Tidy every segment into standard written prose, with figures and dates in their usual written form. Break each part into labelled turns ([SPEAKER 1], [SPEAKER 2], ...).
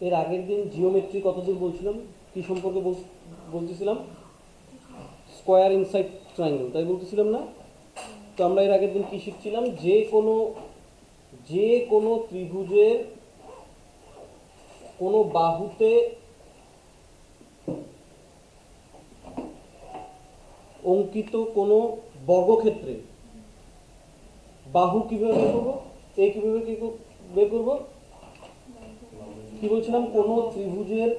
[SPEAKER 1] এর আগের দিন জিওমেট্রি কতদূর বলছিলাম, কি সম্পর্কে বলতেছিলাম? স্কোয়ার ইনসাইড ট্রায়াঙ্গেল, তাই বলতেছিলাম না? তো আমরা এর আগের দিন কি শিখছিলাম? যে কোনো ত্রিভুজের কোনো বাহুতে অঙ্কিত কোনো বর্গক্ষেত্রে বাহু কিভাবে বের করবো? কিভাবে বের করবো? কি বলছিলাম? কোনো ত্রিভুজের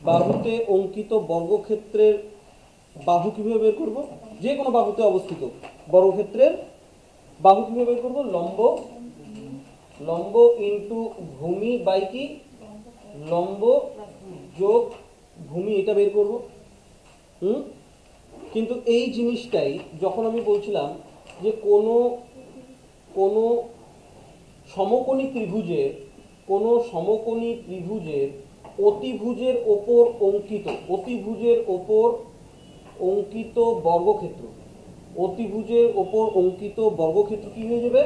[SPEAKER 1] বাহুতে অঙ্কিত বর্গক্ষেত্রের বাহু কিভাবে বের করব? যে কোনো বাহুতে অবস্থিত বর্গক্ষেত্রের বাহু কিভাবে বের করব? লম্ব ইন্টু ভূমি বাই কি লম্ব যোগ ভূমি, এটা বের করব। কিন্তু এই জিনিসটাই যখন আমি বলছিলাম যে কোনো সমকোণী ত্রিভুজের অতিভুজের ওপর অঙ্কিত বর্গক্ষেত্র, কি হয়ে যাবে?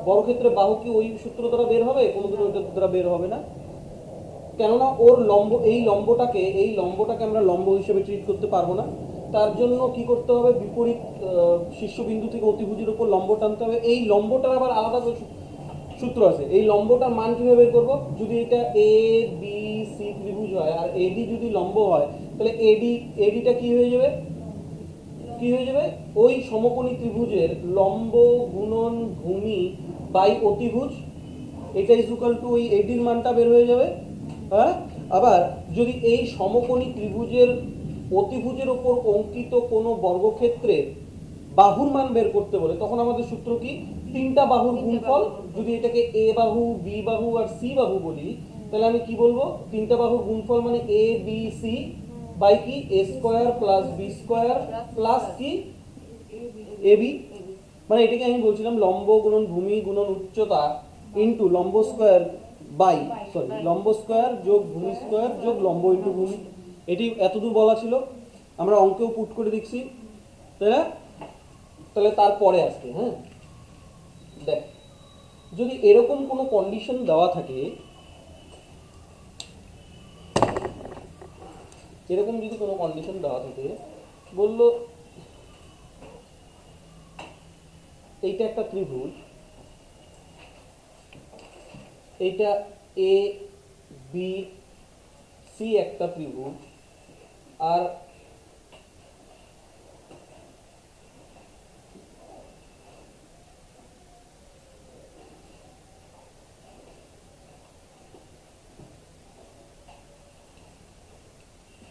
[SPEAKER 1] বর্গক্ষেত্রের বাহু কি ওই সূত্র দ্বারা বের হবে? কোনোদিন ওইটার দ্বারা বের হবে না, কেননা ওর লম্ব, এই লম্বটাকে আমরা লম্ব হিসেবে ট্রিট করতে পারবো না। তার জন্য কি করতে হবে? বিপরীত শীর্ষবিন্দু থেকে অতিভুজের উপর লম্ব টানতে হবে। এই লম্বটার আবার আলাদা সূত্র আছে। এই লম্বটার মান কিভাবে বের করবো? যদি এটা এ বি সি ত্রিভুজ হয় আর এডি যদি লম্ব হয়, তাহলে এডিটা কি হয়ে যাবে? ওই সমকোণী ত্রিভুজের লম্ব গুণন ভূমি বাই অতিভুজ, এটা ইকুয়াল টু ওই এডির মানটা বের হয়ে যাবে। হ্যাঁ, আবার যদি এই সমকোণী ত্রিভুজের অতিভুজের উপর অঙ্কিত কোনো বর্গক্ষেত্রের বাহুর মান বের করতে বলে, তখন আমাদের সূত্র কি? তিনটা বাহুর গুণফল। যদি এটাকে এ বাহু, বি বাহু আর সি বাহু বলি, তাহলে আমি কি বলবো? তিনটা বাহুর গুণফল মানে এ বি সি বাই কি A square plus B square plus কি এ বি। মানে এটাকে আমি বলছিলাম লম্ব গুণন ভূমি গুণন উচ্চতা ইন্টু লম্ব স্কোয়ার লম্ব স্কোয়ার যোগ ভূমি স্কোয়ার যোগ লম্ব ইন্টু ভূমি। এটি এতদূর বলা ছিল, আমরা অঙ্কেও পুট করে দেখছি, তাই না? তাহলে তারপরে আসছে, হ্যাঁ দেখ, যদি এরকম কোনো কন্ডিশন দেওয়া থাকে, বললো এইটা একটা ত্রিভুজ, এইটা এ বি সি একটা ত্রিভুজ, আর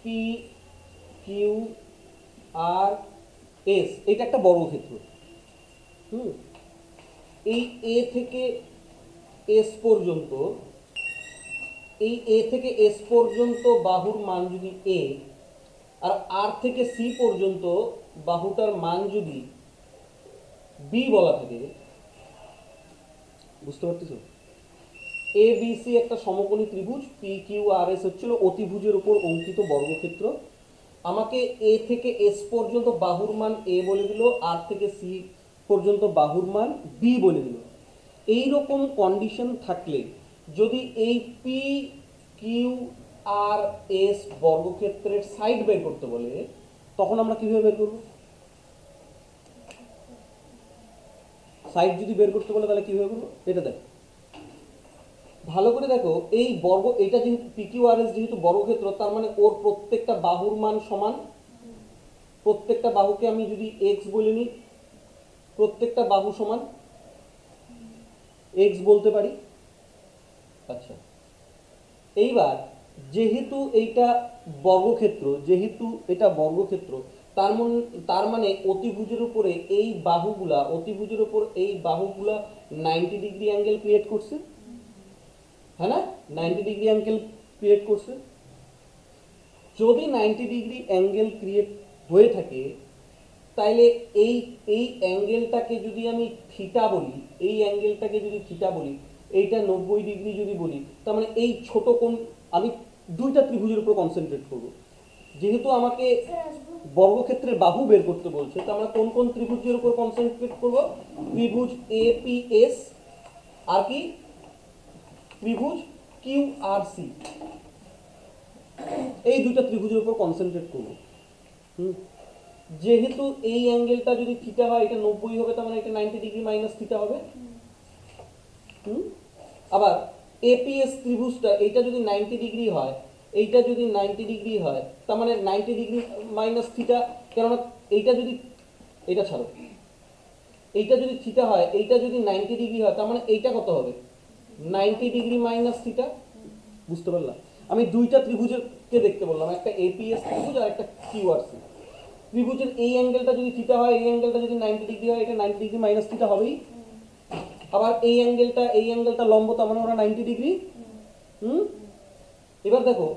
[SPEAKER 1] পি কিউ আর এস এটা একটা বর্গক্ষেত্র। এই এ থেকে এস পর্যন্ত, বাহুর মান যদি এ, আর আর থেকে সি পর্যন্ত বাহুটার মান যদি বি বলা থাকে, বুঝতে পারতেছ? এ বি সি একটা সমকোণী ত্রিভুজ, পি কিউ আর এস হচ্ছিল অতিভুজের উপর অঙ্কিত বর্গক্ষেত্র। আমাকে এ থেকে এস পর্যন্ত বাহুর মান এ বলে দিল, আর থেকে সি পর্যন্ত বাহুর মান বি বলে দিল। এই রকম কন্ডিশন থাকলে যদি এই পি কিউ আর এস বর্গক্ষেত্রের সাইড বের করতে বলে, তখন আমরা কিভাবে বের করব? সাইড যদি বের করতে বলে তাহলে কিভাবে করবো? এটা দেখো, ভালো করে দেখো। এই এটা যেহেতু পি কিউ আর এস যেহেতু বর্গক্ষেত্র, তার মানে ওর প্রত্যেকটা বাহুর মান সমান। প্রত্যেকটা বাহুকে আমি যদি এক্স বলে নিই, প্রত্যেকটা বাহু সমান এক্স বলতে পারি। আচ্ছা, এইবার যেহেতু এটা বর্গক্ষেত্র, তার মানে অতিভুজের উপরে এই বাহুগুলা 90 ডিগ্রি অ্যাঙ্গেল ক্রিয়েট করছে, হ্যাঁ না? 90 ডিগ্রি অ্যাঙ্গেল ক্রিয়েট করছে। যদি 90 ডিগ্রি অ্যাঙ্গেল ক্রিয়েট হয়ে থাকে, তাইলে এই অ্যাঙ্গেলটাকে যদি আমি থিটা বলি, এইটা 90 ডিগ্রি যদি বলি, তার মানে এই ছোট কোণ, আমি দুইটা ত্রিভুজের উপর কনসেন্ট্রেট করব। যেহেতু আমাকে বর্গক্ষেত্রের বাহু বের করতে বলছে, তো আমরা কোন ত্রিভুজের উপর কনসেন্ট্রেট করব? ত্রিভুজ এপিএস আর কি ত্রিভুজ কিউ আর সি, এই দুইটা ত্রিভুজের উপর কনসেন্ট্রেট করবো। যেহেতু এই অ্যাঙ্গেলটা যদি থিটা হয় এটা 90 হবে, তার মানে এটা 90 ডিগ্রি মাইনাস থিটা হবে। আবার এপিএস ত্রিভুজটা এইটা যদি 90 ডিগ্রি হয়, এইটা যদি 90 ডিগ্রি হয়, তার মানে 90 ডিগ্রি মাইনাস থিটা, কেননা এইটা যদি, এটা ছাড়ো, এইটা যদি থিটা হয়, এইটা যদি 90 ডিগ্রি হয়, তার মানে এইটা কত হবে 90 ডিগ্রি মাইনাস থিটা। বুঝতে পারলাম? আমি দুইটা ত্রিভুজেরকে দেখতে বললাম, একটা এপিএস ত্রিভুজ আর একটা কিউআরসি ত্রিভুজের। এই অ্যাঙ্গেলটা যদি থিটা হয়, এই অ্যাঙ্গেলটা যদি 90 ডিগ্রি হয়, এটা 90 ডিগ্রি মাইনাস থিটা হবেই। আবার এই অ্যাঙ্গেলটা লম্ব, তার মানে ওরা 90 ডিগ্রি। এবার দেখো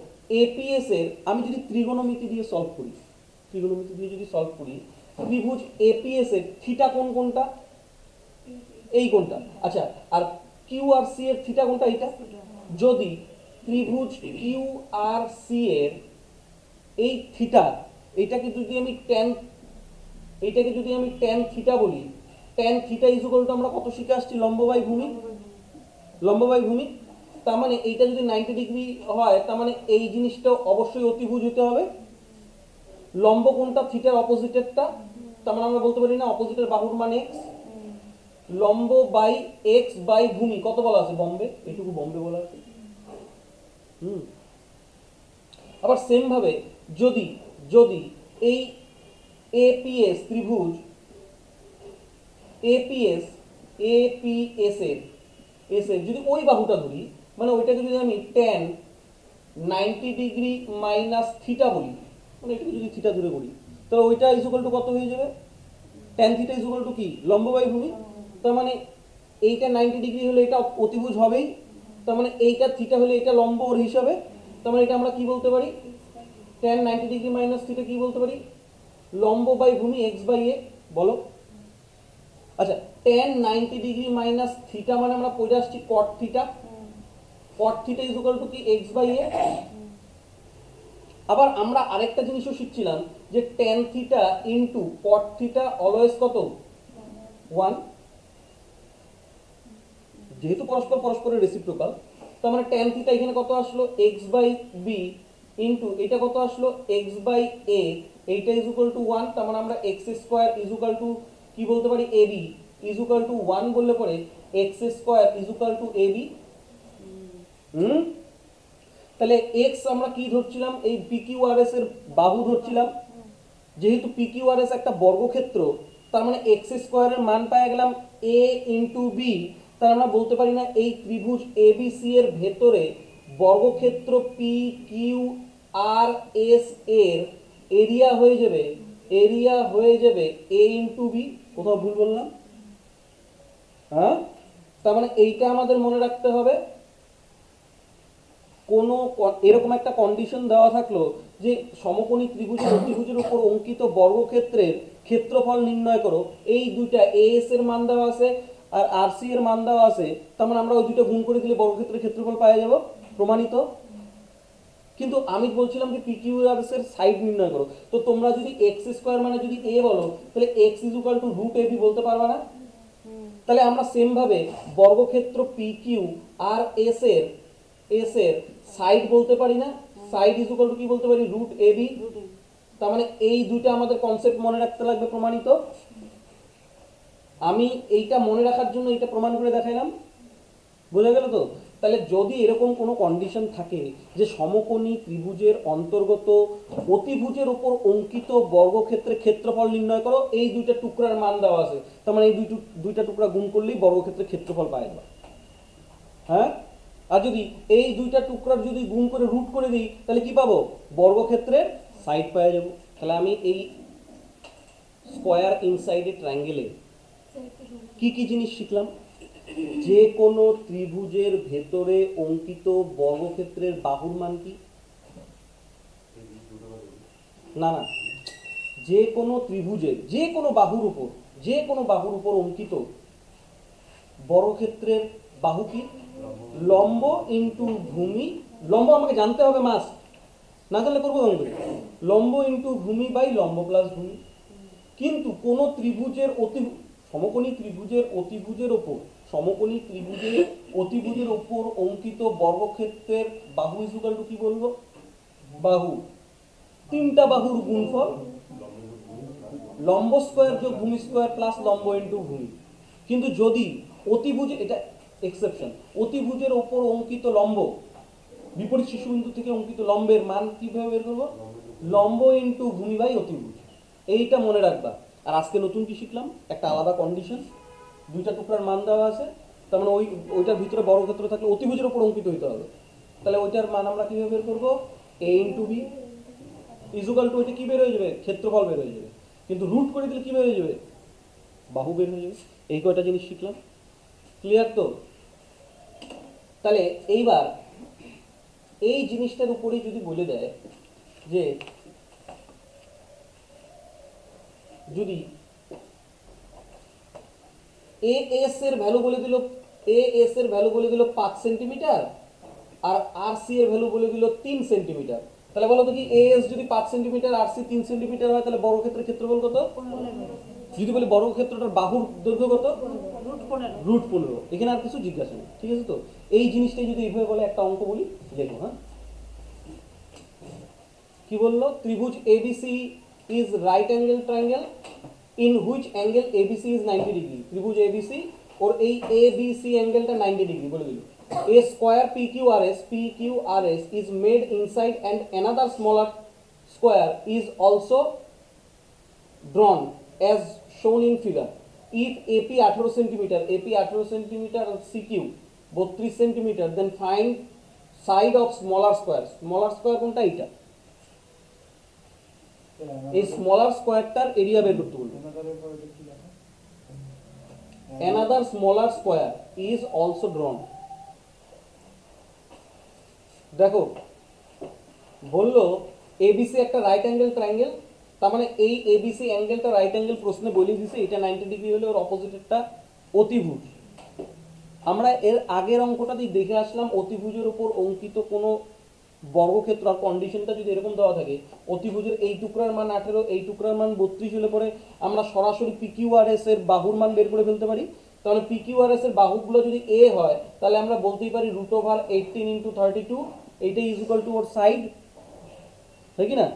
[SPEAKER 1] এপিএস এর আমি যদি ত্রিগোণমিতি দিয়ে সলভ করি, ত্রিগোণমিতি দিয়ে যদি সলভ করি, ত্রিভুজ এপিএস এর থিটা কোনটা? এই কোনটা। আচ্ছা, আর কিউআরসি এর থিটা কোনটা? এইটা। যদি ত্রিভুজ কিউআরসি এর এই থিটা, এইটাকে যদি আমি ট্যান থিটা বলি, tan theta is equal two, আমরা কত শিখে আসছি, লম্ব বাই ভূমি, লম্ব বাই ভূমি। তার মানে এইটা যদি 90 ডিগ্রি হয়, তার মানে এই জিনিসটা অবশ্যই অতিভুজ হতে হবে। লম্ব কোনটা? থিটার অপোজিটেরটা, তার মানে আমরা বলতে পারি না অপোজিটের বাহুর মান এক্স। লম্ব বাই এক্স বাই ভূমি কত বলা আছে? বম্বে, এইটুকু বম্বে বলা আছে। আবার সেম ভাবে যদি যদি এই এপিএস ত্রিভুজ এপিএস এর যদি ওই বাহুটা ধরি, মানে ওইটাকে যদি আমি ট্যান 90 ডিগ্রি মাইনাস থিটা বলি, মানে এটাকে যদি থিটা ধরে বলি, তাহলে ওইটা ইজ ইকুয়াল টু কত হয়ে যাবে? Tan theta is equal to কি? লম্ব বাই ভূমি। তার মানে এইটা 90 ডিগ্রি হলে এটা অতিভুজ হবেই, তার মানে এইটা থিটা হলে এটা লম্ব ওর হিসাবে, তার মানে এটা আমরা কি বলতে পারি? ট্যান 90 ডিগ্রি মাইনাস থিটা কি বলতে পারি? লম্ব বাই ভূমি এক্স বাই এ। বলো। আচ্ছা, ট্যান 90 ডিগ্রি মাইনাস থিটা মানে আমরা পড়ে আসছি কট theta, caught theta is equal to কি? এক্স বাই এ। আবার আমরা আরেকটা জিনিসও শিখছিলাম যে ট্যান থিটা ইনটু কট থিটা অলওয়েজ কত? 1। যেহেতু পরস্পরের রেসিপ্রোকাল, তার মানে ট্যান থিটা এখানে কত আসলো? এক্স বাই বি ইনটু এটা কত আসলো? এক্স বাই এ। এইটা ইজ ইকুয়াল টু 1, তার মানে আমরা x square is equal to কি বলতে পারি? এবি ইজ ইকুয়াল টু 1 বললে পরে x square is equal to AB. তাহলে এক্স আমরা কি ধরছিলাম? এই পিকিউআরএস এর বাহু ধরছিলাম। যেহেতু পিকিউআরএস একটা বর্গক্ষেত্র, তার মানে এক্স স্কোয়ারের মান পাওয়া গেলাম এ ইন্টু বি। তার আমরা বলতে পারি না এই ত্রিভুজ এবিসি এর ভেতরে বর্গক্ষেত্র পি কিউ আর এস এর এরিয়া হয়ে যাবে এ ইন্টু বি। কোথাও ভুল বললাম? হ্যাঁ, তার মানে এইটা আমাদের মনে রাখতে হবে। কোনো এরকম একটা কন্ডিশন দেওয়া থাকলো যে সমকোণী ত্রিভুজের অতিভুজের উপর অঙ্কিত বর্গক্ষেত্রের ক্ষেত্রফল নির্ণয় করো, এই দুইটা এএস এর মান দেওয়া আছে আর আরসি এর মান দেওয়া আছে, তার মানে আমরা ওই দুটো গুণ করে দিলে বর্গক্ষেত্রের ক্ষেত্রফল পাওয়া যাব, প্রমাণিত। কিন্তু আমি বলছিলাম যে পিকিউআরএস এর সাইড নির্ণয় করো, তো তোমরা যদি এক্স স্কোয়ার মানে যদি এ বলো, তাহলে x is equal to root AB বলতে পারবে না? তাহলে আমরা সেম ভাবে বর্গক্ষেত্র পি কিউ আর এস এর সাইড বলতে পারি না? সাইড ইজ ইকুয়াল টু কি বলতে পারি? Root AB. তার মানে এই দুইটা আমাদের কনসেপ্ট মনে রাখতে লাগবে, প্রমাণিত। আমি এইটা মনে রাখার জন্য এটা প্রমাণ করে দেখাইলাম, বোঝা গেল তো? তাহলে যদি এরকম কোনো কন্ডিশন থাকে যে সমকোণী ত্রিভুজের অন্তর্গত অতিভুজের উপর অঙ্কিত বর্গক্ষেত্রের ক্ষেত্রফল নির্ণয় করো, এই দুইটা টুকরার মান দেওয়া আছে, তার মানে এই দুইটা টুকরা গুণ করলেই বর্গক্ষেত্রের ক্ষেত্রফল পাওয়া যাবে। হ্যাঁ, আর যদি এই দুইটা টুকরার যদি গুণ করে রুট করে দিই, তাহলে কি পাবো? বর্গক্ষেত্রের সাইড পাওয়া যাব। তাহলে আমি এই স্কোয়ার ইনসাইডে ট্রায়াঙ্গেলে কি কি জিনিস শিখলাম? যে কোনো ত্রিভুজের ভেতরে অঙ্কিত বর্গক্ষেত্রের বাহুর মান কি? না, যে কোনো ত্রিভুজের যে কোনো বাহুর উপর অঙ্কিত বর্গক্ষেত্রের বাহু কি? লম্ব ইন্টু ভূমি। লম্ব আমাকে জানতে হবে, মাস না জানলে করবো কেমন করে? লম্ব ইন্টু ভূমি বাই লম্ব প্লাস ভূমি। কিন্তু কোন ত্রিভুজের সমকোণী ত্রিভুজের অতিভুজের ওপর সমকোণী ত্রিভুজের অতিভুজের ওপর অঙ্কিত বর্গক্ষেত্রের বাহু ইকুয়াল টু কি বলবো? বাহু, তিনটা বাহুর গুণফল, লম্ব স্কয়ার যোগ ভূমি স্কয়ার প্লাস লম্ব ইনটু ভূমি। কিন্তু যদি অতিভুজ, এটা এক্সেপশন, অতিভুজের ওপর অঙ্কিত লম্ব, বিপরীত শীর্ষবিন্দু থেকে অঙ্কিত লম্বের মান কিভাবে বের করবো? লম্ব ইনটু ভূমি বাই অতিভুজ। এইটা মনে রাখবা। আর আজকে নতুন কি শিখলাম? একটা আলাদা কন্ডিশন, দুইটা টুকরার মান দেওয়া আছে, তার মানে ওইটার ভিতরে বর্গক্ষেত্র থাকলে অতিভুজের ওপর অঙ্কিত হইতে হবে। তাহলে ওইটার মান আমরা কিভাবে বের করবো? এ ইন্টু বি ইজুকাল টু, ওইটা কি বের হয়ে যাবে? ক্ষেত্রফল বের হয়ে যাবে। কিন্তু রুট করে দিলে কি বের হয়ে যাবে? বাহু বের হয়ে যাবে। এই কয়টা জিনিস শিখলাম, ক্লিয়ার তো? তাহলে এইবার এই জিনিসটার উপরেই যদি বলে দেয় যে যদি এ এস এর ভ্যালু বলে দিল, এ এস এর ভ্যালু বলে দিল 5 সেন্টিমিটার, আর আর সি এর ভ্যালু বলে দিল 3 সেন্টিমিটার, তাহলে বলো তো কি এ এস যদি 5 সেন্টিমিটার আর সি 3 সেন্টিমিটার হয়, তাহলে বর্গক্ষেত্রের ক্ষেত্রফল কত? যদি বলি বর্গক্ষেত্রটার বাহুর দৈর্ঘ্য কত? রুট 15। এখানে আর কিছু জিজ্ঞাসা নেই, ঠিক আছে তো? এই জিনিসটাই যদি এইভাবে বলে একটা অঙ্ক বলি, দেখো। হ্যাঁ, কি বললো? ত্রিভুজ ABC is right angle triangle in which angle ABC is 90 degree. ত্রিভুজ এবিসি ওর এই এবিসি অ্যাঙ্গেলটা 90 ডিগ্রি বলে দিল। এ square PQRS is made inside and another smaller square is also drawn as shown in figure. If AP 18 centimeter, AP 18 centimeter and CQ 32 centimeter, then find side of smaller square. Smaller square কোনটা? এইটা। এই smaller স্কয়ারটার area বের করতে বলবো। another smaller square is also drawn. দেখো বললো ABC একটা right angle triangle, তার মানে এই এবিসি অ্যাঙ্গেলটা রাইট অ্যাঙ্গেল প্রশ্নে বলে দিয়েছে, এটা 90 ডিগ্রি হলে ওর অপোজিটেরটা অতিভুজ। আমরা এর আগের অঙ্কটাতেই দেখে আসলাম অতিভুজের উপর অঙ্কিত কোনো বর্গক্ষেত্র আর কন্ডিশনটা যদি এরকম দেওয়া থাকে, অতিভুজের এই টুকরার মান 18, এই টুকরার মান 32 হলে পরে আমরা সরাসরি PQRS এর বাহুর মান বের করে ফেলতে পারি। তাহলে PQRS এর বাহুগুলো যদি এ হয়, তাহলে আমরা বলতেই পারি √18 × 32, এইটা is equal two or side, তাই কি না?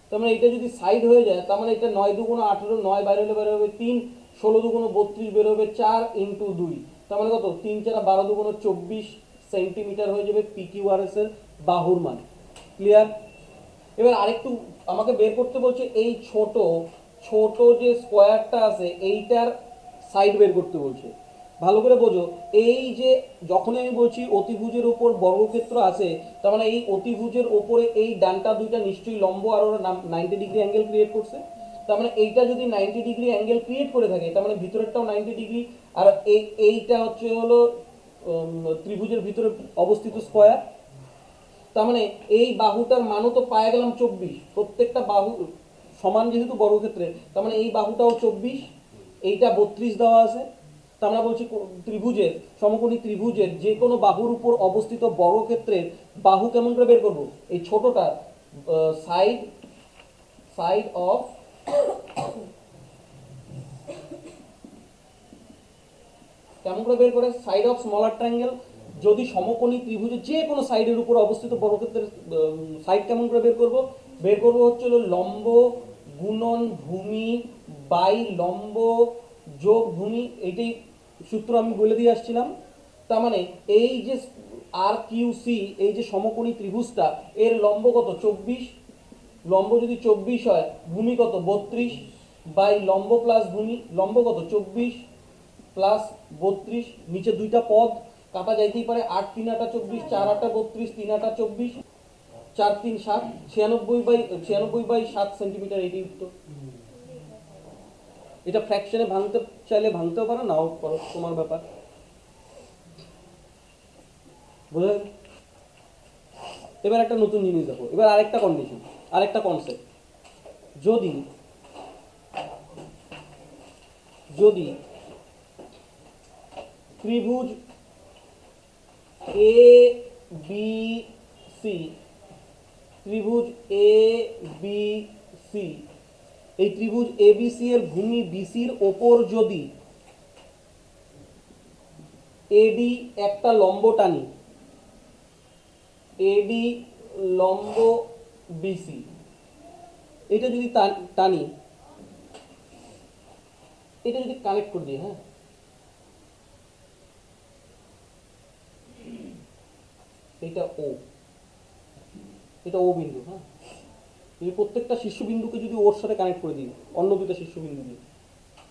[SPEAKER 1] তার মানে এটা যদি সাইড হয়ে যায়, তার মানে এটা 9 × 2 = 18, 9 বাইরে হলে বের হবে 3, 16 × 2 = 32, বের হবে 4 × 2, তার মানে কত? 3 × 4 = 12 × 2 = 24 সেন্টিমিটার হয়ে যাবে PQRS এর বাহুর মান। ক্লিয়ার? এবার আরেকটু আমাকে বের করতে বলছে এই ছোট ছোট যে স্কোয়ারটা আছে এইটার সাইড বের করতে বলছে। ভালো করে বোঝো, এই যে যখনই আমি বলছি অতিভুজের ওপর বর্গক্ষেত্র আছে, তার মানে এই অতিভুজের ওপরে এই ডানটা দুইটা নিশ্চয়ই লম্ব, আর ওরা 90 ডিগ্রি অ্যাঙ্গেল ক্রিয়েট করছে। তার মানে এইটা যদি 90 ডিগ্রি অ্যাঙ্গেল ক্রিয়েট করে থাকে, তার মানে ভিতরেরটাও 90 ডিগ্রি, আর এইটা হচ্ছে হলো ত্রিভুজের ভিতরে অবস্থিত স্কোয়ার। তার মানে এই বাহুটার মানও তো পায়ে গেলাম 24, প্রত্যেকটা বাহু সমান যেহেতু বর্গক্ষেত্রে, তার মানে এই বাহুটাও 24, এইটা 32 দেওয়া আছে। তা আমরা বলছি ত্রিভুজের, সমকোণী ত্রিভুজের যে কোনো বাহুর উপর অবস্থিত বর্গক্ষেত্রের বাহু কেমন করে বের করব? এই ছোটটা সাইড অফ কেমন করে বের করে? Side of smaller triangle. যদি সমকোণী ত্রিভুজের যে কোনো সাইডের উপর অবস্থিত বর্গক্ষেত্রের সাইড কেমন করে বের করব? বের করব হচ্ছে লম্ব গুণন ভূমি বাই লম্ব যোগ ভূমি, এইটাই সূত্র আমি বলে দিয়ে আসছিলাম। তার মানে এই যে আর কিউ সি, এই যে সমকোণী ত্রিভুজটা, এর লম্ব কত? 24। লম্ব যদি 24 হয়, ভূমি কত? 32, বাই লম্ব প্লাস ভূমি, লম্ব কত? 24 প্লাস 32, নিচে দুইটা পদ কাটা যাইতেই পারে, 8 3 8 24, 4 8 32, 3 8 24, 4 3 7, 96/7 সেন্টিমিটার, এটাই উত্তর। এটা ফ্র্যাকশনে ভাঙতে চাইলে ভাঙতেও পারো, নাও পারো, তোমার ব্যাপার। বুঝলেন? এবার একটা নতুন জিনিস দেখো, এবার আরেকটা কন্ডিশন, আরেকটা কনসেপ্ট। যদি ত্রিভুজ এ বি সি, ত্রিভুজ এ বি সি, এই ত্রিভুজ এবিসি এর ভূমি বিসির ওপর যদি এডি একটা লম্ব টানি, এডি লম্ব বিসি, এটা যদি টানি, এটা যদি কানেক্ট করে দিই, হ্যাঁ, এটা ও, এটা ও বিন্দু, হ্যাঁ, যদি প্রত্যেকটা শীর্ষবিন্দুকে যদি ওর সাথে কানেক্ট করে দিই অন্য দুটো শীর্ষবিন্দু দিয়ে,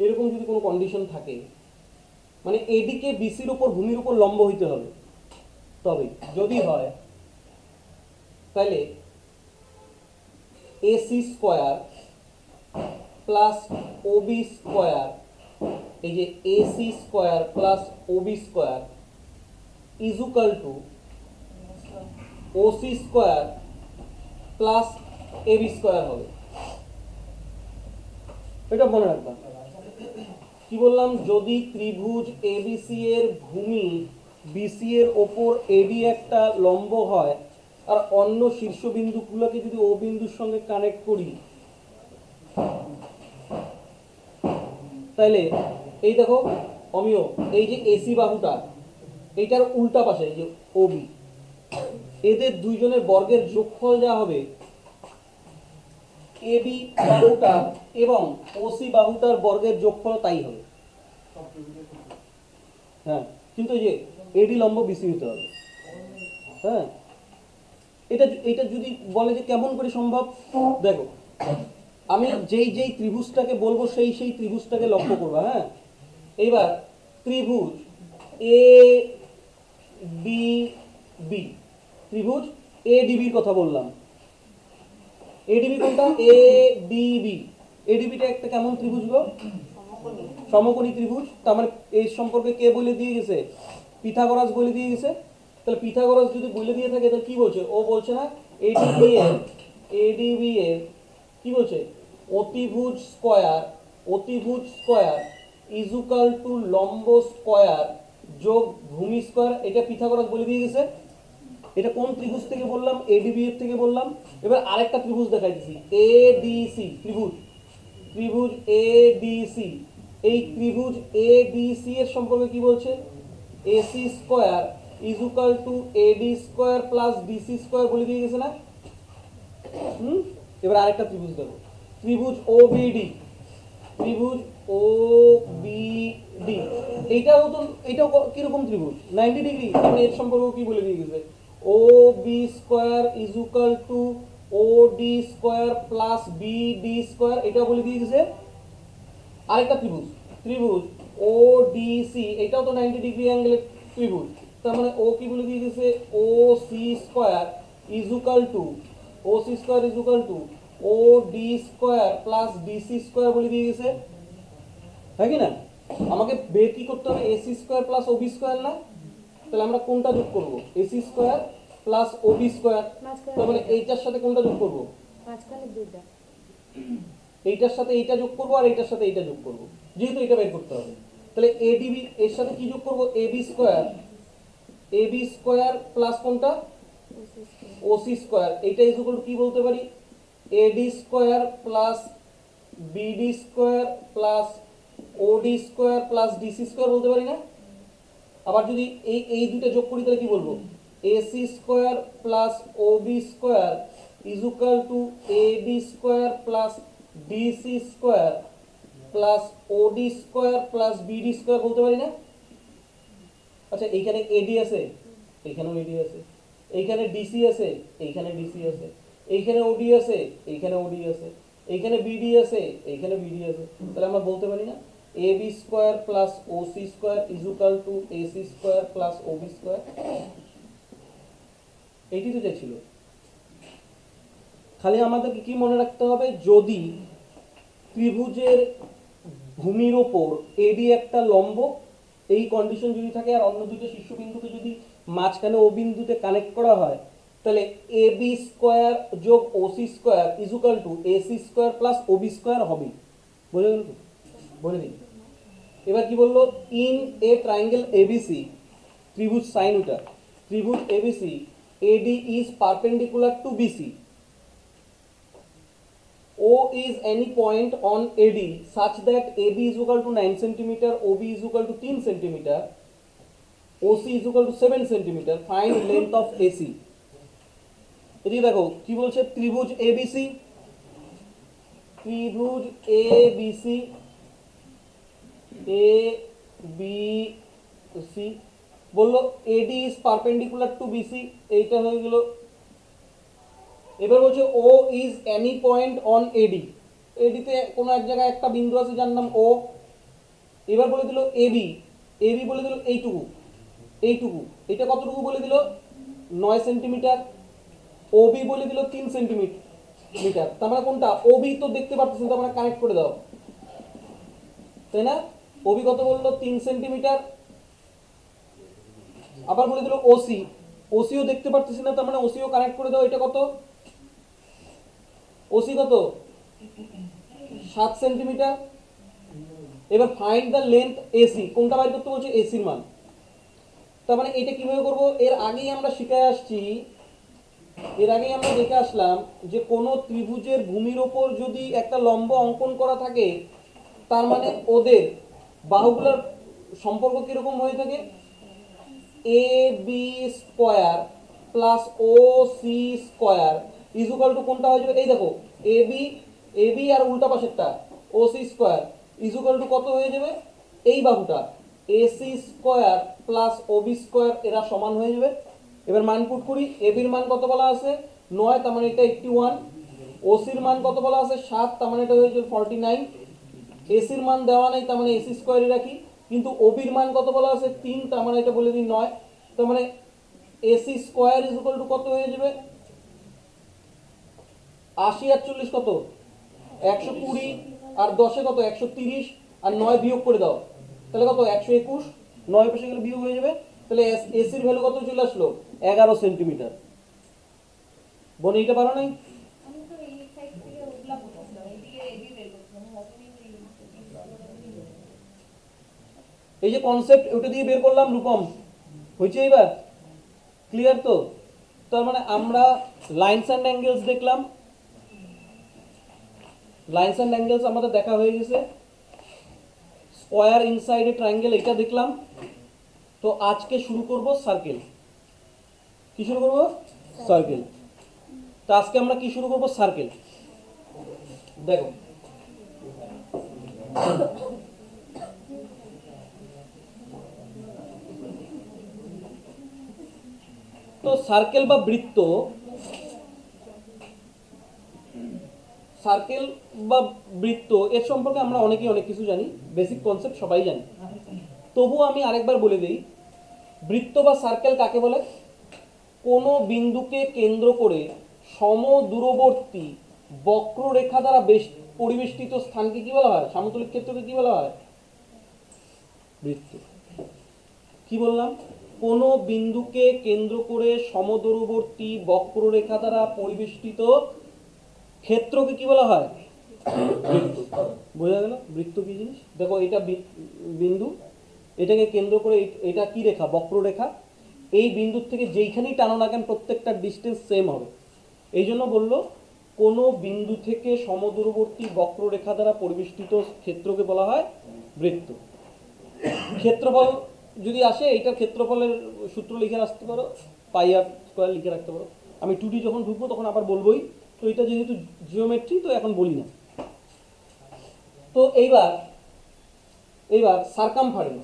[SPEAKER 1] এরকম যদি কোনো কন্ডিশন থাকে, মানে এডিকে বিসির উপর ভূমির উপর লম্ব হইতে হবে, তবে যদি হয় তাহলে AC square plus OB square, এই যে AC square plus OB square is equal to OC square plus AB square হবে। এটা মনে রাখবা। কি বললাম, যদি ত্রিভুজ এবিসি এর ভূমি বিসি এর ওপর এডি একটা লম্ব হয় আর অন্য শীর্ষবিন্দুগুলোকে যদি ও বিন্দুর সঙ্গে কানেক্ট করি, তাহলে এই দেখো অমিয়, এই যে এসি বাহুটা এইটার উল্টা পাশে এই যে ওবি, এদের দুইজনের বর্গের যোগফল যা হবে এবি বাহুটা এবং ওসি বাহুটার বর্গের যোগফল তাই হবে। হ্যাঁ, কিন্তু এই যে এডি লম্ব বিসি হতে হবে। হ্যাঁ, এটা এটা যদি বলে যে কেমন করে সম্ভব, দেখো আমি যেই যেই ত্রিভুজটাকে বলবো সেই সেই ত্রিভুজটাকে লক্ষ্য করবা। হ্যাঁ, এইবার ত্রিভুজ এ ডি বি, ত্রিভুজ এ ডিবির কথা বললাম। এডিবি কোনটা? এ ডিবি। এডিবিটা একটা কেমন ত্রিভুজ গো? সমকোণী ত্রিভুজ। তার মানে এই সম্পর্কে কে বলে দিয়ে গেছে? পিথাগোরাস বলে দিয়ে গেছে। তাহলে পিথাগোরাস যদি বলে দিয়ে থাকে তাহলে কি বলছে? ও বলছে না এডিবি এর কি বলছে? অতিভুজ স্কয়ার ইজুকাল টু লম্ব স্কয়ার যোগ ভূমি স্কয়ার। এটা পিথাগোরাস বলে দিয়ে গেছে। এটা কোন ত্রিভুজ থেকে বললাম? এডিবি এর থেকে বললাম। এবার আরেকটা ত্রিভুজ দেখাইতেছি, এডিসি ত্রিভুজ এডিসি। এই ত্রিভুজ এডিসি এর সম্পর্কে কি বলছে? AC square equal to AD square plus DC square বলে দিয়ে গেছে না? এবার আরেকটা ত্রিভুজ দেখো, ত্রিভুজ ওবিডি। এইটাও তো, এটাও কিরকম ত্রিভুজ? 90 ডিগ্রি। মানে এর সম্পর্কে কি বলে দিয়ে গেছে? O B square equal to O D square plus B D square, এটা বলে দিয়ে গেছে। আরেকটা ত্রিভুজ ও ডি সি, এটাও তো 90 ডিগ্রি অ্যাঙ্গেলের ত্রিভুজ। তার মানে ও কি বলে দিয়ে গেছে? O C square equal to O D square plus DC square বলে দিয়ে গেছে। হ্যাঁ কি না? আমাকে বের কি করতে হবে? AC square plus OB square না? তাহলে আমরা কোনটা যোগ করব? AC square plus OB square. তার মানে এইটার সাথে কোনটা যোগ করব?
[SPEAKER 2] মাঝখানে দুইটা।
[SPEAKER 1] এইটার সাথে এইটা যোগ করব আর এইটার সাথে এইটা যোগ করব, যেহেতু এটা বের করতে হবে। তাহলে এডিবি এর সাথে কি যোগ করব? এবি স্কয়ার প্লাস কোনটা? OC square. এইটা ইকুয়াল টু কি বলতে পারি? AD square plus BD square plus OD square plus DC square বলতে পারি না? আবার যদি এই দুটো যোগ করি তাহলে কি বলবো? AC square plus OB square equal to AD square plus DC square plus OD square plus BD square বলতে পারি না? আচ্ছা, এইখানে এডি আছে, এইখানেও এডি আছে, এইখানে ডিসি আছে, এইখানে ডিসি আছে, এইখানে ওডি আছে, এইখানে ওডি আছে, এইখানে বিডি আছে, এইখানে বিডি আছে। তাহলে আমরা বলতে পারি না AB square plus OC square equal to AC square plus OB square? এইটি তো চাইছিল। খালি আমাদেরকে কি মনে রাখতে হবে? যদি ত্রিভুজের ভূমির ওপর এডি একটা লম্ব, এই কন্ডিশন যদি থাকে আর অন্য দুটো শীর্ষবিন্দুকে যদি মাঝখানে ও বিন্দুতে কানেক্ট করা হয়, তাহলে এবি স্কয়ার যোগ OC square equal to AC square plus OB square হবে। বুঝে গেল তো? বলে দিই। এবার কি বললো? ইন এ ট্রায়াঙ্গেল এবিসি, ত্রিভুজ সাইন উইটা, ত্রিভুজ ABC AD is perpendicular to BC. O is any point on AD such that AB is equal to 9 cm, OB is equal to 3 cm, OC is equal to 7 centimetre, find length of AC। এদিকে দেখো কি বলছে, ত্রিভুজ ABC, ত্রিভুজ ABC, ABC বললো AD is perpendicular to BC, এইটা হয়ে গেল। এবার বলছে O is any point on AD, AD তে কোনো এক জায়গায় একটা বিন্দু আছে যার নাম O। এবার বলে দিল AB, AB বলে দিল এইটুকু, এইটুকু, এটা কতটুকু বলে দিল 9 সেন্টিমিটার। OB বলে দিল 3 সেন্টিমিটার, তার মানে কোনটা OB তো দেখতে পাচ্ছেন, তার মানে কানেক্ট করে দাও, তাই না? OB কত বললো 3 সেন্টিমিটার। আবার বলে দিল OC, OCও দেখতে পাচ্ছেন না, তার মানে OCও কানেক্ট করে দাও, এটা কত OC কত 7 সেন্টিমিটার। এবার ফাইন্ড দ্য লেন্থ AC, কোনটা বাইর করতে বলছে AC এর মান। তার মানে এটা কিভাবে করব, এর আগেই আমরা শিখে আসছি, এর আগেই আমরা দেখে আসলাম যে কোন ত্রিভুজের ভূমির ওপর যদি একটা লম্ব অঙ্কন করা থাকে, তার মানে ওদের বাহুগুলোর সম্পর্ক কিরকম হয়ে থাকে, AB square plus OC square is equal two কোনটা হয়ে যাবে, এই দেখো AB আর উল্টা পাশেরটা OC square is equal two কত হয়ে যাবে, এই বাহুটা AC square plus OB square, এরা সমান হয়ে যাবে। এবার মান পুট করি, AB এর মান কত বলা আছে 9, তার মানে এটা 81। OC এর মান কত বলা আছে 7, তার মানে এটা হয়ে যাবে 49। AC এর মান দেওয়া নাই, তার মানে AC স্কয়ারই রাখি, কিন্তু OB এর মান কত বলা আছে 3, তার মানে এটা বলে দিই 9। তার মানে AC square is equal two কত হয়ে যাবে 80 আর 40 কত 120, আর 10 এ কত 130, আর 9 বিয়োগ করে দাও, তাহলে কত 121, 9 পাশে গেলে বিয়োগ হয়ে যাবে, তাহলে AC এর ভ্যালু কত চলে আসলো 11 সেন্টিমিটার। বোন এইটা পারো নাই? এই যে কনসেপ্ট ওটা দিয়ে বের করলাম রূপম, হয়েছে এবার ক্লিয়ার তো? তার মানে আমরা লাইনস অ্যান্ড অ্যাঙ্গেলস দেখলাম, লাইনস অ্যান্ড অ্যাঙ্গেলস আমাদের দেখা হয়ে গেছে, স্কয়ার ইনসাইড এ ট্রায়াঙ্গেল এটা দেখলাম। তো আজকে শুরু করব সার্কেল। কি শুরু করব? সার্কেল। তো আজকে আমরা কি শুরু করব? সার্কেল। দেখো তো সার্কেল বা বৃত্ত, সার্কেল বা বৃত্ত এর সম্পর্কে আমরা অনেকেই অনেক কিছু জানি, বেসিক কনসেপ্ট সবাই জানি। তবুও আমি আরেকবার বলে দিই, বৃত্ত বা সার্কেল কাকে বলে? কোনো বিন্দুকে কেন্দ্র করে সমদূরবর্তী বক্ররেখা দ্বারা পরিবেষ্টিত স্থানকে কি বলা হয়? সমতলিক ক্ষেত্রকে কি বলা হয়? বৃত্ত। কি বললাম? কোনো বিন্দুকে কেন্দ্র করে সমদূরবর্তী বক্ররেখা দ্বারা পরিবেষ্টিত ক্ষেত্রকে কি বলা হয়? বৃত্ত। বোঝা গেল বৃত্ত কি জিনিস? দেখো এটা বিন্দু, এটাকে কেন্দ্র করে এটা কি রেখা? বক্ররেখা। এই বিন্দুর থেকে যেইখানেই টানো না কেন প্রত্যেকটা ডিস্টেন্স সেম হবে। এই জন্য বললো কোনো বিন্দু থেকে সমদূরবর্তী বক্ররেখা দ্বারা পরিবেষ্টিত ক্ষেত্রকে বলা হয় বৃত্ত। ক্ষেত্রফল যদি আসে, এইটার ক্ষেত্রফলের সূত্র লিখে রাখতে পারো, পাই আর স্কয়ার লিখে রাখতে পারো। আমি 2D যখন ঢুকবো তখন আবার বলবোই, তো এটা যেহেতু জিওমেট্রি তো এখন বলি না। তো এইবার সারকামফারেন্স।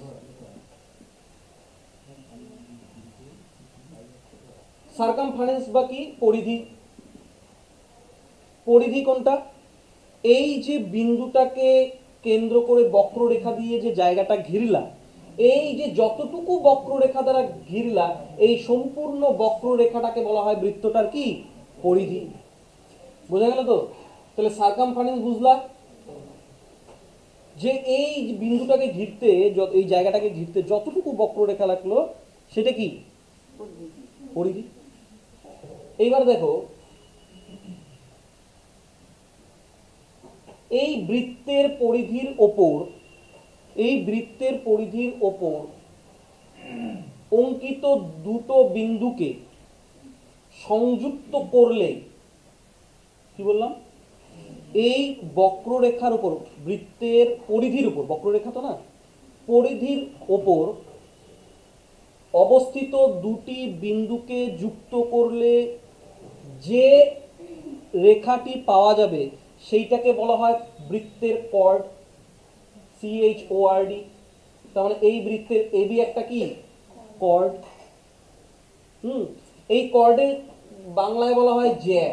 [SPEAKER 1] সারকামফারেন্স বা কি? পরিধি। পরিধি কোনটা? এই যে বিন্দুটাকে কেন্দ্র করে বক্ররেখা দিয়ে যে জায়গাটা ঘিরলা, এই যে যতটুকু বক্ররেখা দ্বারা ঘিরলা, এই সম্পূর্ণ বক্ররেখাটাকে বলা হয় বৃত্তটার কি? পরিধি। বোঝা গেল তো? তাহলে সারকামফারেন্স বুঝলা যে এই বিন্দুটাকে ঘিরতে, এই জায়গাটাকে ঘিরতে যতটুকু বক্ররেখা লাগলো সেটা কি? পরিধি। এইবার দেখো এই বৃত্তের পরিধির ওপর, এই বৃত্তের পরিধির ওপর অঙ্কিত দুটো বিন্দুকে সংযুক্ত করলে কি বললাম? এই বক্ররেখার উপর, বৃত্তের পরিধির উপর, বক্ররেখা তো না, পরিধির ওপর অবস্থিত দুটি বিন্দুকে যুক্ত করলে যে রেখাটি পাওয়া যাবে সেইটাকে বলা হয় বৃত্তের কর্ড, CHORD। তার মানে এই বৃত্তের AB একটা কি কর্ড। এই কর্ডের বাংলায় বলা হয় জ্যা।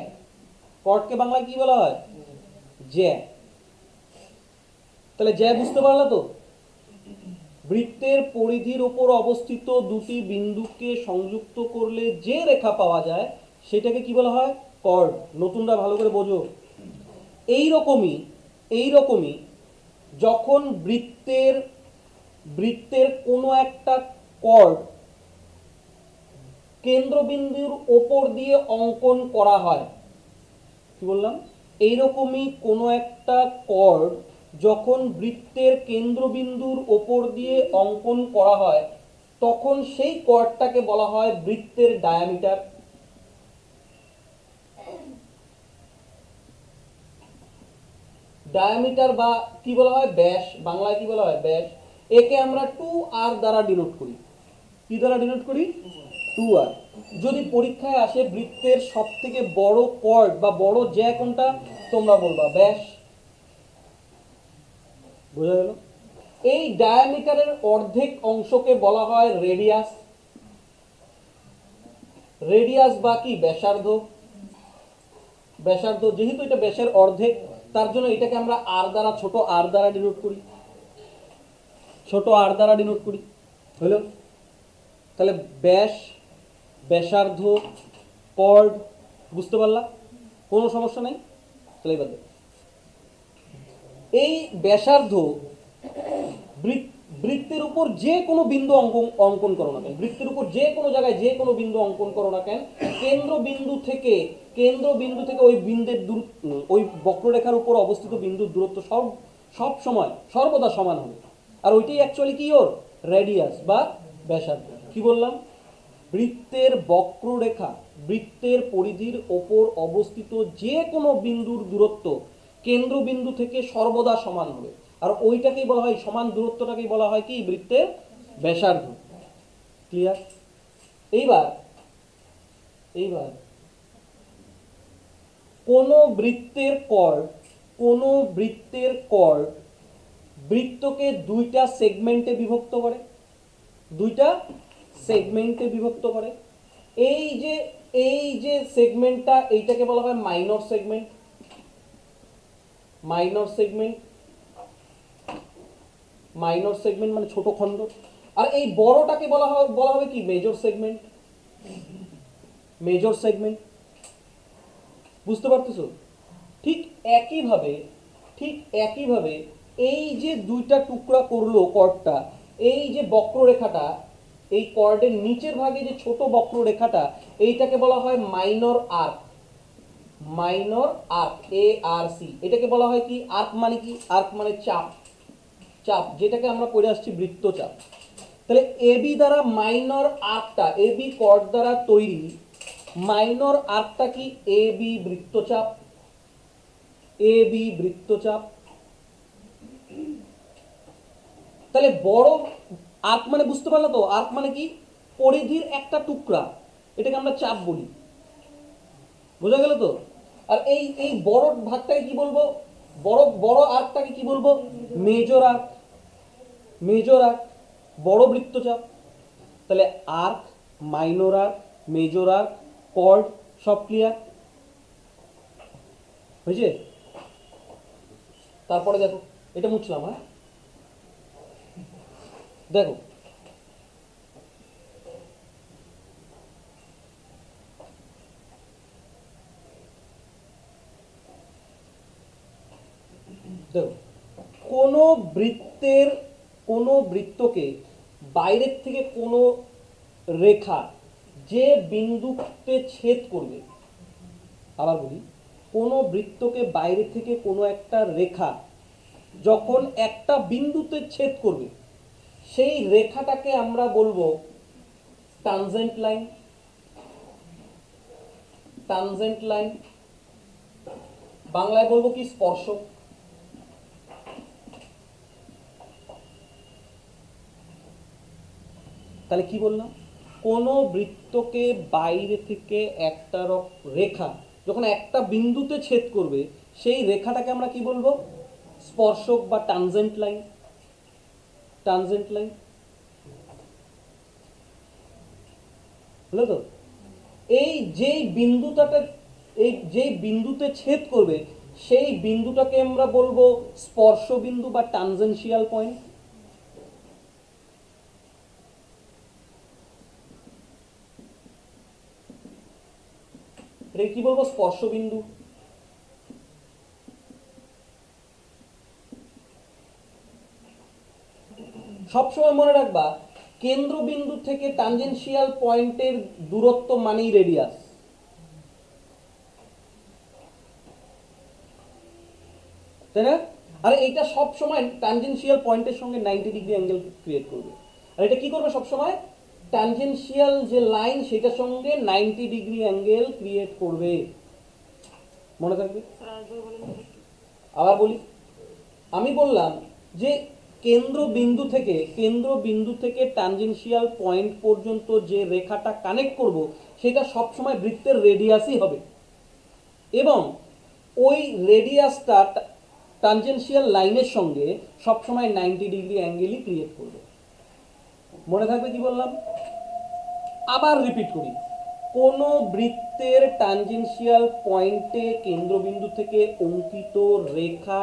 [SPEAKER 1] কর্ডকে বাংলায় কি বলা হয়? জ্যা। তাহলে জ্যা বুঝতে পারলা তো? বৃত্তের পরিধির উপর অবস্থিত দুটি বিন্দুকে সংযুক্ত করলে যে রেখা পাওয়া যায় সেটাকে কি বলা হয়? কর্ড। নতুনরা ভালো করে বোঝো। এইরকমই যখন বৃত্তের কোনো একটা কর্ড কেন্দ্রবিন্দুর ওপর দিয়ে অঙ্কন করা হয়, কি বললাম? এইরকমই কোনো একটা কর্ড যখন বৃত্তের কেন্দ্রবিন্দুর ওপর দিয়ে অঙ্কন করা হয় তখন সেই কর্ডটাকে বলা হয় বৃত্তের ডায়ামিটার। ডায়ামিটার বা কি বলা হয়? ব্যাস। বাংলায় কি বলা হয়? ব্যাস। একে আমরা 2r দ্বারা ডিনোট করি। কি দ্বারা ডিনোট করি? 2r। যদি পরীক্ষায় আসে বৃত্তের সব থেকে বড় কর্ড বা বড় জ্যা কোনটা, তোমরা বলবা ব্যাস। বোঝা গেল? এই ডায়ামিটারের অর্ধেক অংশকে বলা হয় রেডিয়াস। রেডিয়াস বা কি? ব্যাসার্ধ। ব্যাসার্ধ যেহেতু এটা ব্যাসের অর্ধেক তার জন্য এটাকে আমরা আর দ্বারা, ছোট আর দ্বারা ডিনোট করি। ছোট আর দ্বারা ডিনোট করি। হলো? তাহলে ব্যাস, ব্যাসার্ধ, কর্ড, বুঝতে পারলা? কোনো সমস্যা নাই? তাহলে এবার এই ব্যাসার্ধ বৃত্তের উপর যে কোনো বিন্দু অঙ্কন করো না কেন, বৃত্তের উপর যে কোনো জায়গায় যে কোনো বিন্দু অঙ্কন করো না কেন, কেন্দ্রবিন্দু থেকে ওই বিন্দুর ওই বক্ররেখার উপর অবস্থিত বিন্দুর দূরত্ব সব সময় সর্বদা সমান হবে। আর ওইটাই অ্যাকচুয়ালি কি? ওর রেডিয়াস বা ব্যাসার্ধ। কি বললাম? বৃত্তের বক্ররেখা, বৃত্তের পরিধির ওপর অবস্থিত যে কোনো বিন্দুর দূরত্ব কেন্দ্রবিন্দু থেকে সর্বদা সমান হবে। আর ওইটাকেই বলা হয়, সমান দূরত্বটাকেই বলা হয় কি? বৃত্তের ব্যাসার্ধ। ক্লিয়ার? এইবার কোন বৃত্তের কর্ড বৃত্তকে দুইটা সেগমেন্টে বিভক্ত করে। দুইটা সেগমেন্টে বিভক্ত করে। এই যে সেগমেন্টটা, এইটাকে বলা হয় মাইনর সেগমেন্ট। মাইনর সেগমেন্ট মানে ছোট খণ্ড। আর এই বড়টাকে বলা হবে কি? Major segment. Major segment. বুঝতে পারতেছো? ঠিক একইভাবে এই যে দুইটা টুকরা করলো কর্ডটা, এই যে বক্ররেখাটা, এই কর্ডের নিচের ভাগে যে ছোট বক্ররেখাটা, এইটাকে বলা হয় minor arc. Minor arc, ARC। এটাকে বলা হয় কি? আর্ক মানে কি? আর্ক মানে চাপ। চাপ, যেটাকে আমরা পড়ে আসছি বৃত্তচাপ। তাহলে AB দ্বারা মাইনর আর্কটা, AB কর্ড দ্বারা তৈরি মাইনর আর্কটা কি? AB বৃত্তচাপ। AB বৃত্তচাপ। তাহলে বড় আর্ক মানে বুঝতে পারলো তো? আর্ক মানে কি? পরিধির একটা টুকরা, এটাকে আমরা চাপ বলি। বোঝা গেল তো? আর এই বড় ভাগটাকে কি বলবো? বড় আর্কটাকে কি বলবো? Major arc. মেজর আর্ক, বড় বৃত্তচাপ। তাহলে arc, minor arc, major arc, chord, সব ক্লিয়ার হয়েছে? তারপরে দেখো, এটা মুছলাম। হ্যাঁ, দেখো কোনো বৃত্তকে বাইরের থেকে কোনো রেখা যে বিন্দুতে ছেদ করবে, আবার বলি, কোনো বৃত্তকে বাইরে থেকে কোনো একটা রেখা যখন একটা বিন্দুতে ছেদ করবে সেই রেখাটাকে আমরা বলবো ট্যানজেন্ট লাইন। ট্যানজেন্ট লাইন বাংলায় বলবো কি? স্পর্শক। তাহলে কি বললাম? কোনো বৃত্তকে বাইরে থেকে একটা রেখা যখন একটা বিন্দুতে ছেদ করবে, সেই রেখাটাকে আমরা কি বলবো? স্পর্শক বা টানজেন্ট লাইন। টানজেন্ট লাইন হলো তো? এই যেই বিন্দুটাতে, এই যেই বিন্দুতে ছেদ করবে, সেই বিন্দুটাকে আমরা বলবো স্পর্শ বিন্দু বা টানজেনশিয়াল পয়েন্ট। এটা কি বলবো? স্পর্শ বিন্দু। সবসময় মনে রাখবা, কেন্দ্রবিন্দু থেকে টানজেনশিয়াল পয়েন্টের দূরত্ব মানেই রেডিয়াস। তাই না? আর এইটা সব সময় ট্যানজেনশিয়াল পয়েন্টের সঙ্গে 90 ডিগ্রি অ্যাঙ্গেল ক্রিয়েট করবে। আর এটা কি করবে সব সময়? ট্যানজেনশিয়াল যে লাইন সেটার সঙ্গে 90 ডিগ্রি অ্যাঙ্গেল ক্রিয়েট করবে। মনে থাকবে? আবার বলি, আমি বললাম যে কেন্দ্রবিন্দু থেকে ট্যানজেনশিয়াল পয়েন্ট পর্যন্ত যে রেখাটা কানেক্ট করব, সেটা সব সময় বৃত্তের রেডিয়াসই হবে, এবং ওই রেডিয়াসটা টানজেনশিয়াল লাইনের সঙ্গে সবসময় 90 ডিগ্রি অ্যাঙ্গেলই ক্রিয়েট করবে। মনে থাকবে কি বললাম? আবার রিপিট করি, কোনো বৃত্তের টানজেনশিয়াল পয়েন্টে কেন্দ্রবিন্দু থেকে অঙ্কিত রেখা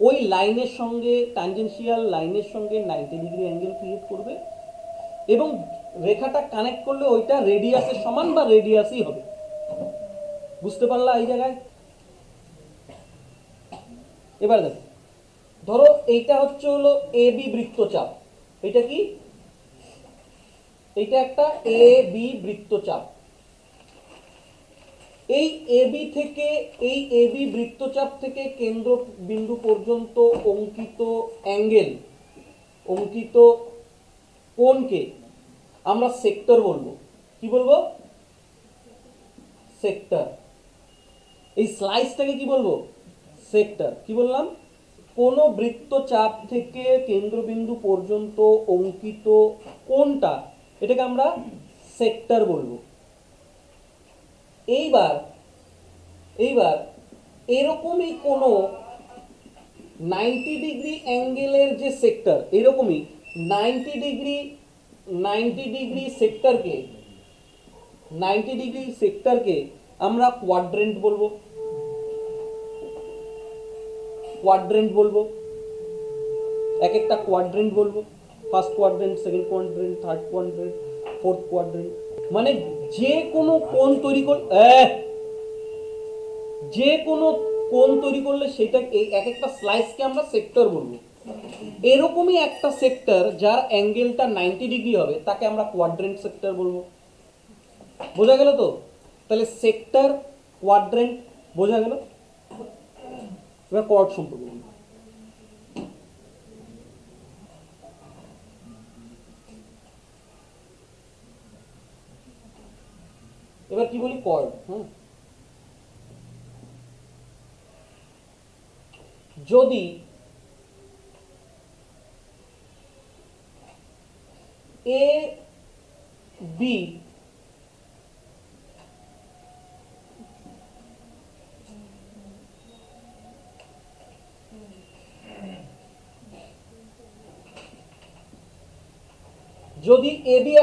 [SPEAKER 1] ওই লাইনের সঙ্গে, টানজেনশিয়াল লাইনের সঙ্গে 90 ডিগ্রি অ্যাঙ্গেল ক্রিয়েট করবে, এবং রেখাটা কানেক্ট করলে ওইটা রেডিয়াসের সমান বা রেডিয়াসই হবে। বুঝতে পারলা এই জায়গায়? এবার দেখো, ধরো এইটা হচ্ছে হলো এ বি বৃত্তচাপ। এটা কি? এইটা একটা এ বি বৃত্তচাপ। এই এ বি বৃত্তচাপ থেকে কেন্দ্রবিন্দু পর্যন্ত অঙ্কিত অ্যাঙ্গেল, অঙ্কিত কোণকে আমরা সেক্টর বলবো। কি বলবো? সেক্টর। এই স্লাইসটাকে কি বলবো? সেক্টর। কি বললাম? কোন বৃত্তচাপ থেকে কেন্দ্রবিন্দু পর্যন্ত অঙ্কিত কোণটা, এটাকে আমরা সেক্টর বলবো। এইবার এরকমই কোনো 90 ডিগ্রি অ্যাঙ্গেলের যে সেক্টর, এরকমই 90 ডিগ্রি সেক্টরকে আমরা কোয়াড্রেন্ট বলবো। এক একটা কোয়াড্রেন্ট বলবো। First quadrant, second quadrant, third quadrant, fourth quadrant. মানে যে কোনো কোণ তৈরি করলে সেটা এই এক একটা স্লাইসকে আমরা সেক্টর বলবো। এরকমই একটা সেক্টর যার অ্যাঙ্গেলটা 90 ডিগ্রি হবে, তাকে আমরা কোয়াড্রেন্ট সেক্টর বলবো। বোঝা গেল তো? তাহলে সেক্টর, কোয়াড্রেন্ট বোঝা গেল। এবার কর্ড সম্পর্কে বলবো। এবার কি বলি? কর্ড। যদি এ বি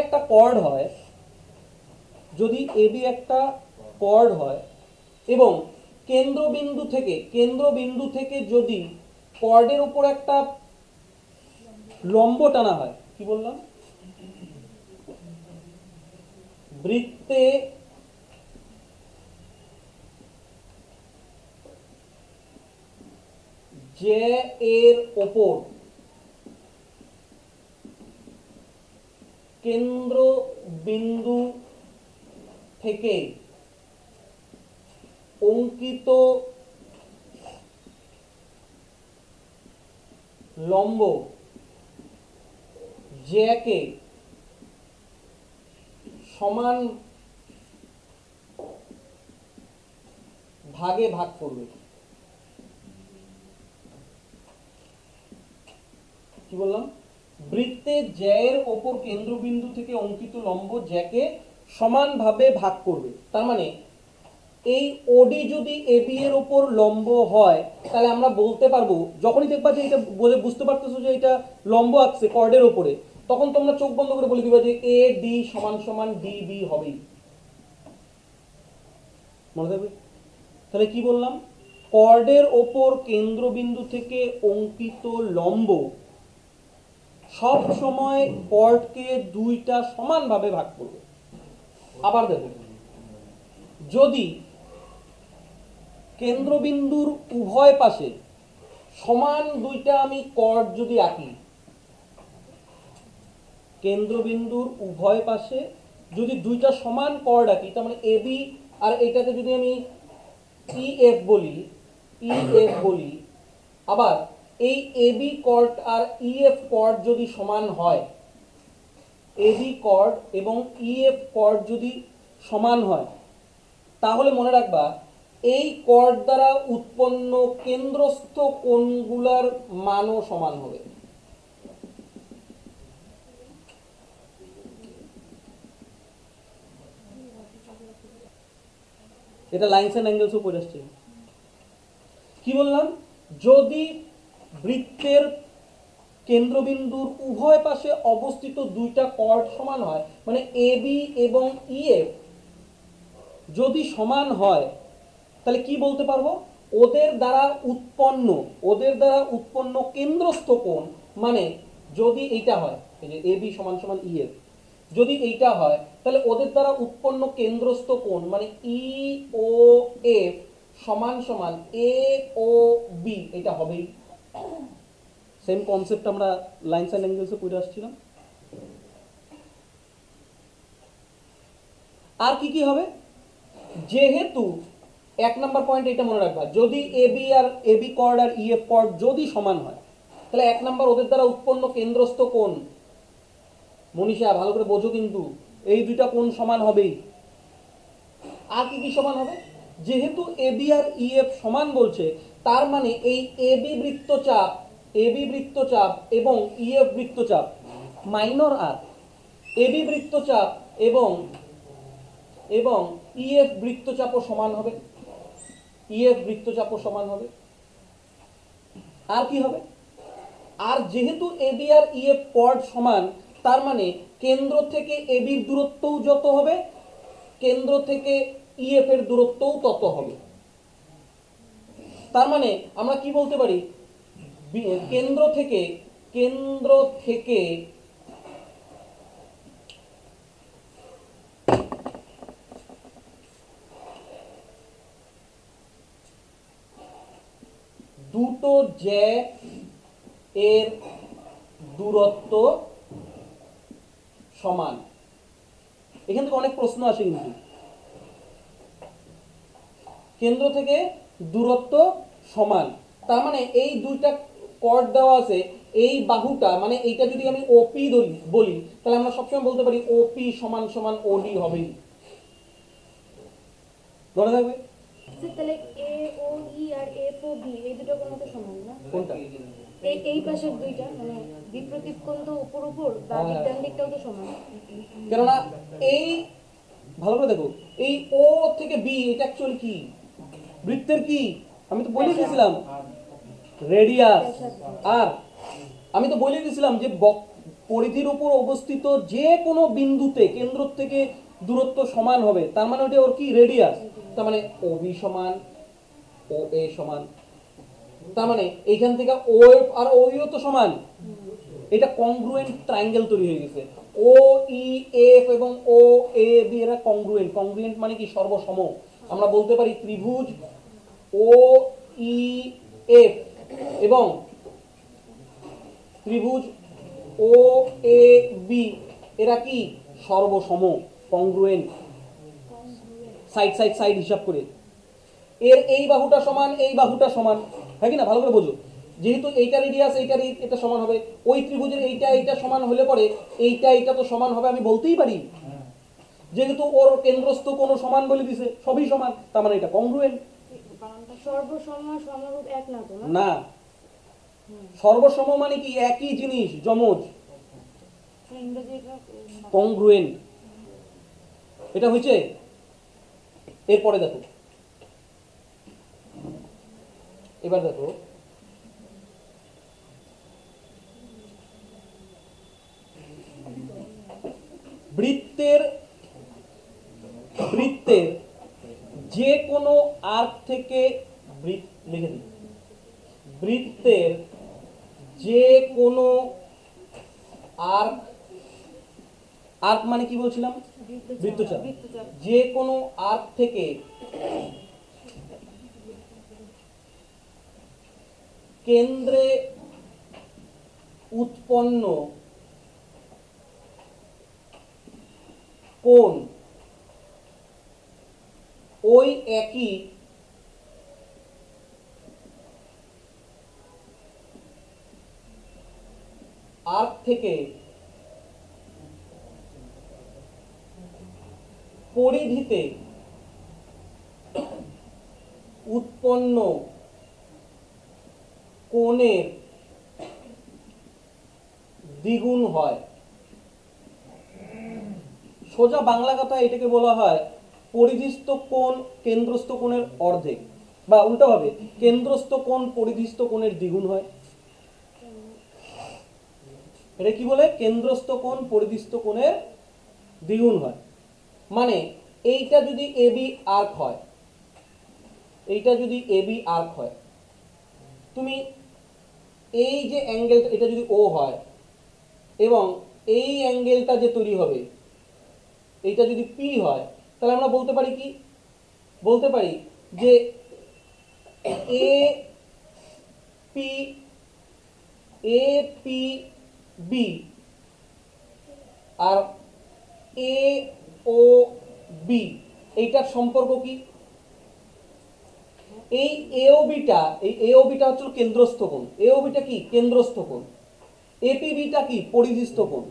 [SPEAKER 1] একটা কর্ড হয়, এবং কেন্দ্রবিন্দু থেকে যদি কর্ডের উপর একটা লম্ব টানা হয়, কি বললাম? বৃত্তে যে এর ওপর কেন্দ্রবিন্দু থেকে অঙ্কিত লম্ব জ্যাকে সমান ভাগে ভাগ করবে। কি বললাম? বৃত্তে জ্যায়ের ওপর কেন্দ্রবিন্দু থেকে অঙ্কিত লম্ব জ্যাকে সমানভাবে ভাগ করবে। তার মানে এই ওডি যদি এবি এর ওপর লম্ব হয় তাহলে আমরা বলতে পারবো, যখনই দেখবা যে এটা বুঝতে পারতেছো যে এটা লম্ব আঁকছে কর্ডের ওপরে, তখন তোমরা চোখ বন্ধ করে বলে দিবা যে এ ডি সমান সমান ডি বি হবেই। মনে থাকবে? তাহলে কি বললাম? কর্ডের ওপর কেন্দ্রবিন্দু থেকে অঙ্কিত লম্ব সব সময় কর্ডকে দুইটা সমানভাবে ভাগ করবে। আবার দেখো, যদি কেন্দ্রবিন্দুর উভয় পাশে সমান দুইটা আমি কর্ড যদি আঁকি, কেন্দ্রবিন্দুর উভয় পাশে যদি দুইটা সমান কর্ড আঁকি, তার মানে এবি আর এটাকে যদি আমি ইএফ বলি, আবার এই এবি কর্ড আর ইএফ কর্ড যদি সমান হয়, এবি কর্ড এবং ইএফ কর্ড যদি সমান হয়, তাহলে মনে রাখবা এই কর্ড দ্বারা উৎপন্ন কেন্দ্রস্থ কোণগুলার মানও সমান হবে। এটা লাইনস এন্ড অ্যাঙ্গেলসও পড়ে আসছে। কি বললাম? যদি বৃত্তের কেন্দ্রবিন্দুর উভয় পাশে অবস্থিত দুইটা কর্ড সমান হয়, মানে এবি এবং ইএফ যদি সমান হয়, তাহলে কি বলতে পারবো? ওদের দ্বারা উৎপন্ন কেন্দ্রস্থ কোণ, মানে যদি এইটা হয়, এই যে এবি সমান সমান ইএফ, যদি এইটা হয় তাহলে ওদের দ্বারা উৎপন্ন কেন্দ্রস্থ কোণ মানে ই ও এফ সমান সমান এ ও বি, এটা হবেই। সেম কনসেপ্ট আমরা লাইনস এন্ড অ্যাঙ্গেলসে পড়ে আসছিলাম। আর কি কি হবে? যেহেতু এক নাম্বার পয়েন্ট এটা মনে রাখবা, যদি এবি কর্ড আর ইএফ কর্ড যদি সমান হয়, তাহলে এক নাম্বার ওদের দ্বারা উৎপন্ন কেন্দ্রস্থ কোণ, মনীষা ভালো করে বোঝো কিন্তু, এই দুইটা কোণ সমান হবেই। আর কি কি সমান হবে? যেহেতু এবি আর ইএফ সমান বলছে, তার মানে এই এবি বৃত্তচাপ এবং ইএফ বৃত্তচাপ মাইনর আর, এবি বৃত্তচাপ এবং ইএফ বৃত্তচাপও সমান হবে। আর কি হবে? আর যেহেতু এবি আর ইএফ কর্ড সমান, তার মানে কেন্দ্র থেকে এবির দূরত্বও যত হবে, কেন্দ্র থেকে ইএফ এর দূরত্বও তত হবে। তার মানে আমরা কি বলতে পারি? কেন্দ্র থেকে দুটো জ্যা এর দূরত্ব সমান। এখান থেকে অনেক প্রশ্ন আসে কিন্তু, কেন্দ্র থেকে দূরত্ব সমান, তার মানে এই দুইটা কর্ড দেওয়া আছে, এই বাহুটা মানে এইটা যদি আমি ওপি বলি, তাহলে আমরা সবসময় বলতে পারি ওপি সমান সমান ওডি হবেই। মনে থাকবে?
[SPEAKER 2] তাহলে এ ও ই আর এফ ও বি এই দুটো কোণ তো সমান না?
[SPEAKER 1] কোনটা?
[SPEAKER 2] এই পাশের দুইটা মানে বিপরীত কোণ তো উপর বাম দিক ডান দিকটাও তো সমান।
[SPEAKER 1] কেননা এই ভালো করে দেখো, এই ও থেকে বি এটা অ্যাকচুয়ালি কি? বৃত্তের কি? আমি তো বলে দিয়েছিলাম রেডিয়াস। আর আমি তো বলে দিয়েছিলাম যে পরিধির উপর অবস্থিত যে কোনো বিন্দুতে কেন্দ্র থেকে দূরত্ব সমান হবে, তার মানে ওটা ওর কি? রেডিয়াস। তার মানে ও বি সমান ও এ সমান, তার মানে এইখান থেকে ও এফ আর ও ইও তো সমান। এটা কংগ্রুয়েন্ট ট্রায়াঙ্গেল তৈরি হয়ে গেছে। ও ই এফ এবং ও এ বি এরা কংগ্রুয়েন্ট মানে কি? সর্বসম। আমরা বলতে পারি ত্রিভুজ ও ই এফ এবং ত্রিভুজ ও এ বি এরা কি? সর্বসম, কংগ্রুয়েন্ট, সাইড হিসাব করে। এর এই বাহুটা সমান, এই বাহুটা সমান, হ্যাঁ কি না? ভালো করে বোঝো। যেহেতু এইটা রেডিয়াস, এটা সমান হবে, ওই ত্রিভুজের এইটা সমান হলে পরে এইটা তো সমান হবে, আমি বলতেই পারি। যেহেতু ওর কেন্দ্রস্থ কোনো সমান বলে দিছে, সবই সমান, তার মানে এটা কংগ্রুয়েন্ট।
[SPEAKER 2] সর্বসম সমরূপ এক না তো?
[SPEAKER 1] না, সর্বসম মানে কি? একই জিনিস, যমজ।
[SPEAKER 2] ইংরেজি এটা
[SPEAKER 1] কংগ্রুয়েন্ট। এটা হয়েছে। এরপরে দেখো, এবার দেখো বৃত্তের বৃত্তের যে কোনো আর্ক থেকে লিখে দিই, বৃত্তের যে কোনো আর্ক, আর্ক মানে কি বলছিলাম? বৃত্তচাপ।
[SPEAKER 2] বৃত্তচাপ
[SPEAKER 1] যে কোনো আর্ক থেকে কেন্দ্রে উৎপন্ন কোণ ওই একই আর্ক থেকে পরিধিতে উৎপন্ন কোণের দ্বিগুণ হয়। সোজা বাংলা কথা এটাকে বলা হয় পরিধিস্থ কোণ কেন্দ্রস্থ কোণের অর্ধেক, বা উল্টোভাবে কেন্দ্রস্থ কোণ পরিধিস্থ কোণের দ্বিগুণ হয়। এটা কি বলে? কেন্দ্রস্থ কোণ পরিধিস্থ কোণের দ্বিগুণ হয়। মানে এইটা যদি এবি আর্ক হয়, এইটা যদি এবি আর্ক হয়, তুমি এই যে অ্যাঙ্গেলটা, এটা যদি ও হয় এবং এই অ্যাঙ্গেলটা যে তৈরি হবে এইটা যদি পি হয়, তাহলে আমরা বলতে পারি কি? বলতে পারি যে এ পি বি আর এ ও বি এইটার সম্পর্ক কি? এই এওবিটা, এই এওবিটা হচ্ছে কেন্দ্রস্থ কোণ। এওবিটা কি? কেন্দ্রস্থ কোণ। এপিবিটা কি? পরিধিস্থ কোণ।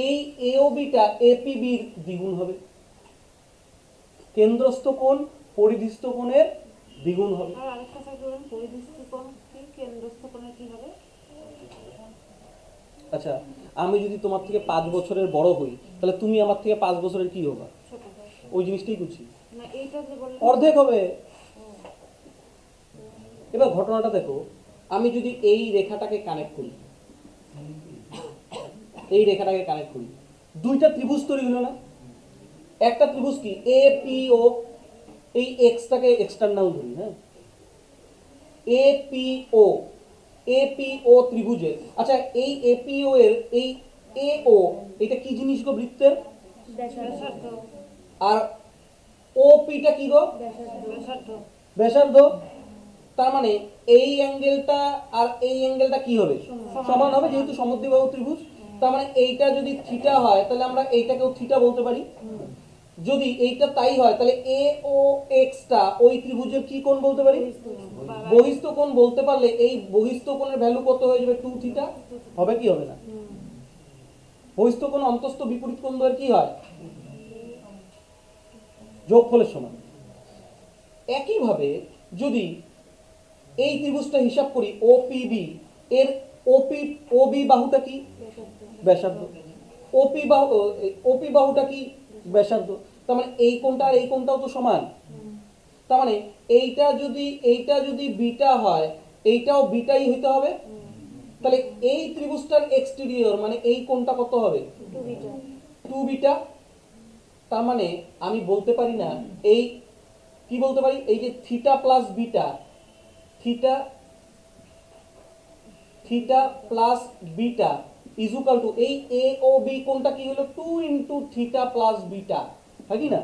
[SPEAKER 1] এই এওবিটা এপিবির দ্বিগুণ হবে। কেন্দ্রস্থ কোণ পরিধিস্থ কোণের দ্বিগুণ হবে।
[SPEAKER 2] আর আরেকটা স্যার বলুন, পরিধিস্থ কোণ কি কেন্দ্রস্থ কোণের কি হবে?
[SPEAKER 1] আচ্ছা, আমি যদি তোমার থেকে 5 বছরের বড় হই, তাহলে তুমি আমার থেকে 5 বছরের কি হবে?
[SPEAKER 2] ছোট।
[SPEAKER 1] ওই জিনিসটাই করছি,
[SPEAKER 2] না এইটা যে বললেন
[SPEAKER 1] অর্ধেক হবে। এবার ঘটনাটা দেখো, আমি যদি এই রেখাটাকে কানেক্ট করি, এই রেখাটাকে কানেক্ট করি, দুইটা ত্রিভুজ তৈরি হলো না? একটা ত্রিভুজ কি? এপিও, এই এক্সটাকে এক্সটার্নাল ধরি, হ্যাঁ, এপিও, এপিও ত্রিভুজের। আচ্ছা, এই এপিও এর এই এও, এটা কি জিনিস গো? বৃত্তের।
[SPEAKER 2] ব্যাসার্ধ।
[SPEAKER 1] আর ওপিটা কি গো?
[SPEAKER 2] ব্যাসার্ধ।
[SPEAKER 1] ব্যাসার্ধ। তার মানে এই অ্যাঙ্গেলটা আর এই অ্যাঙ্গেলটা কি হবে? সমান হবে, যেহেতু সমদ্বিবাহু ত্রিভুজ। তার মানে এইটা যদি থিটা হয়, তাহলে আমরা এইটাকেও থিটা বলতে পারি। যদি এইটা তাই হয়, তাহলে এ ও এক্সটা ওই ত্রিভুজের কি কোণ বলতে পারি? বহিস্থ কোণ বলতে পারলে এই বহিস্থ কোণের ভ্যালু কত হয়ে যাবে? 2 থিটা হবে কি হবে না? বহিস্থ কোণ অন্তস্থ বিপরীত কোণ দ্বয়ের কি হয়? যোগফলের সমান। একইভাবে যদি এই ত্রিভুজটা হিসাব করি ওপিবি, এর ওবি বাহুটা কি? ব্যাসার্ধ। ওপি বাহুটা কি? ব্যাসার্ধ। তার মানে এই কোণটা আর এই কোণটাও তো সমান। তার মানে এইটা যদি বিটা হয়, এইটাও বিটাই হইতে হবে। তাহলে এই ত্রিভুজটার এক্সটেরিয়র মানে এই কোণটা কত হবে? 2 বিটা। তার মানে আমি বলতে পারি না, এই কি বলতে পারি? এই যে theta plus beta, theta plus beta is equal two এই এ ও বি কোণটা কি হলো? 2 ইনটু থিটা প্লাস বিটা, হয় কি না?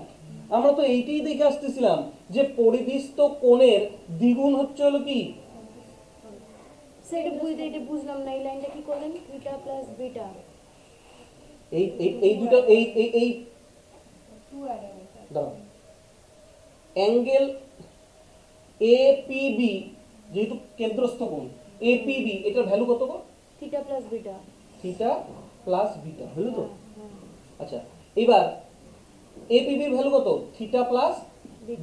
[SPEAKER 1] আমরা তো এইটাই দেখে আসতেছিলাম যে পরিধিস্থ কোণের দ্বিগুণ হচ্ছে হলো কি?
[SPEAKER 2] স্যার এটা বুঝলাম না, এই লাইনটা কি করলেন? Theta plus beta.
[SPEAKER 1] এই দুটো এই দাঁড়াও, অ্যাঙ্গেল এপিবি যেহেতু কেন্দ্রস্থ কোণ, এপিবি এটার ভ্যালু কত গো?
[SPEAKER 2] Theta plus beta.
[SPEAKER 1] Theta plus beta হলো তো? আচ্ছা, এবার এপিবির ভ্যালু কত? Theta plus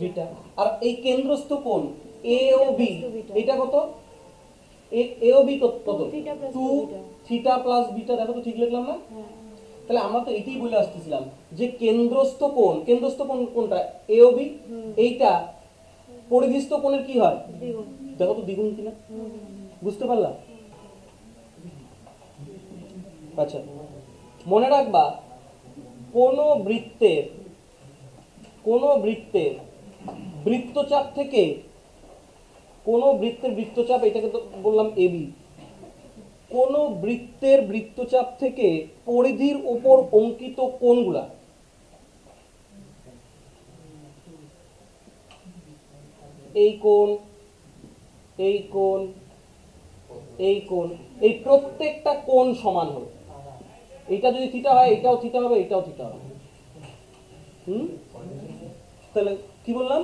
[SPEAKER 1] beta. আর এই কেন্দ্রস্থ কোণ এওবি এটা কত? এওবি কত? 2 থিটা প্লাস বিটা। দেখো তো ঠিক লিখলাম না? তাহলে আমরা তো এটাই বলে আসতেছিলাম যে কেন্দ্রস্থ কোণ কোনটা, এ ও বি, এইটা পরিধিস্থ কোণের কি হয়,
[SPEAKER 2] দ্বিগুণ।
[SPEAKER 1] দেখো তো দ্বিগুণ কিনা, বুঝতে পারলাম? আচ্ছা, মনে রাখবা কোনো বৃত্তের বৃত্তচাপ থেকে, কোনো বৃত্তের বৃত্তচাপ, এটাকে তো বললাম এবি, কোনো বৃত্তের বৃত্তচাপ থেকে পরিধির উপর অঙ্কিত কোণগুলা, এই কোণ, এই কোণ, এই কোণ, এই প্রত্যেকটা কোণ সমান হবে। এইটা যদি থিটা হয়, এটাও থিটা হবে, এটাও থিটা হবে। তাহলে কি বললাম,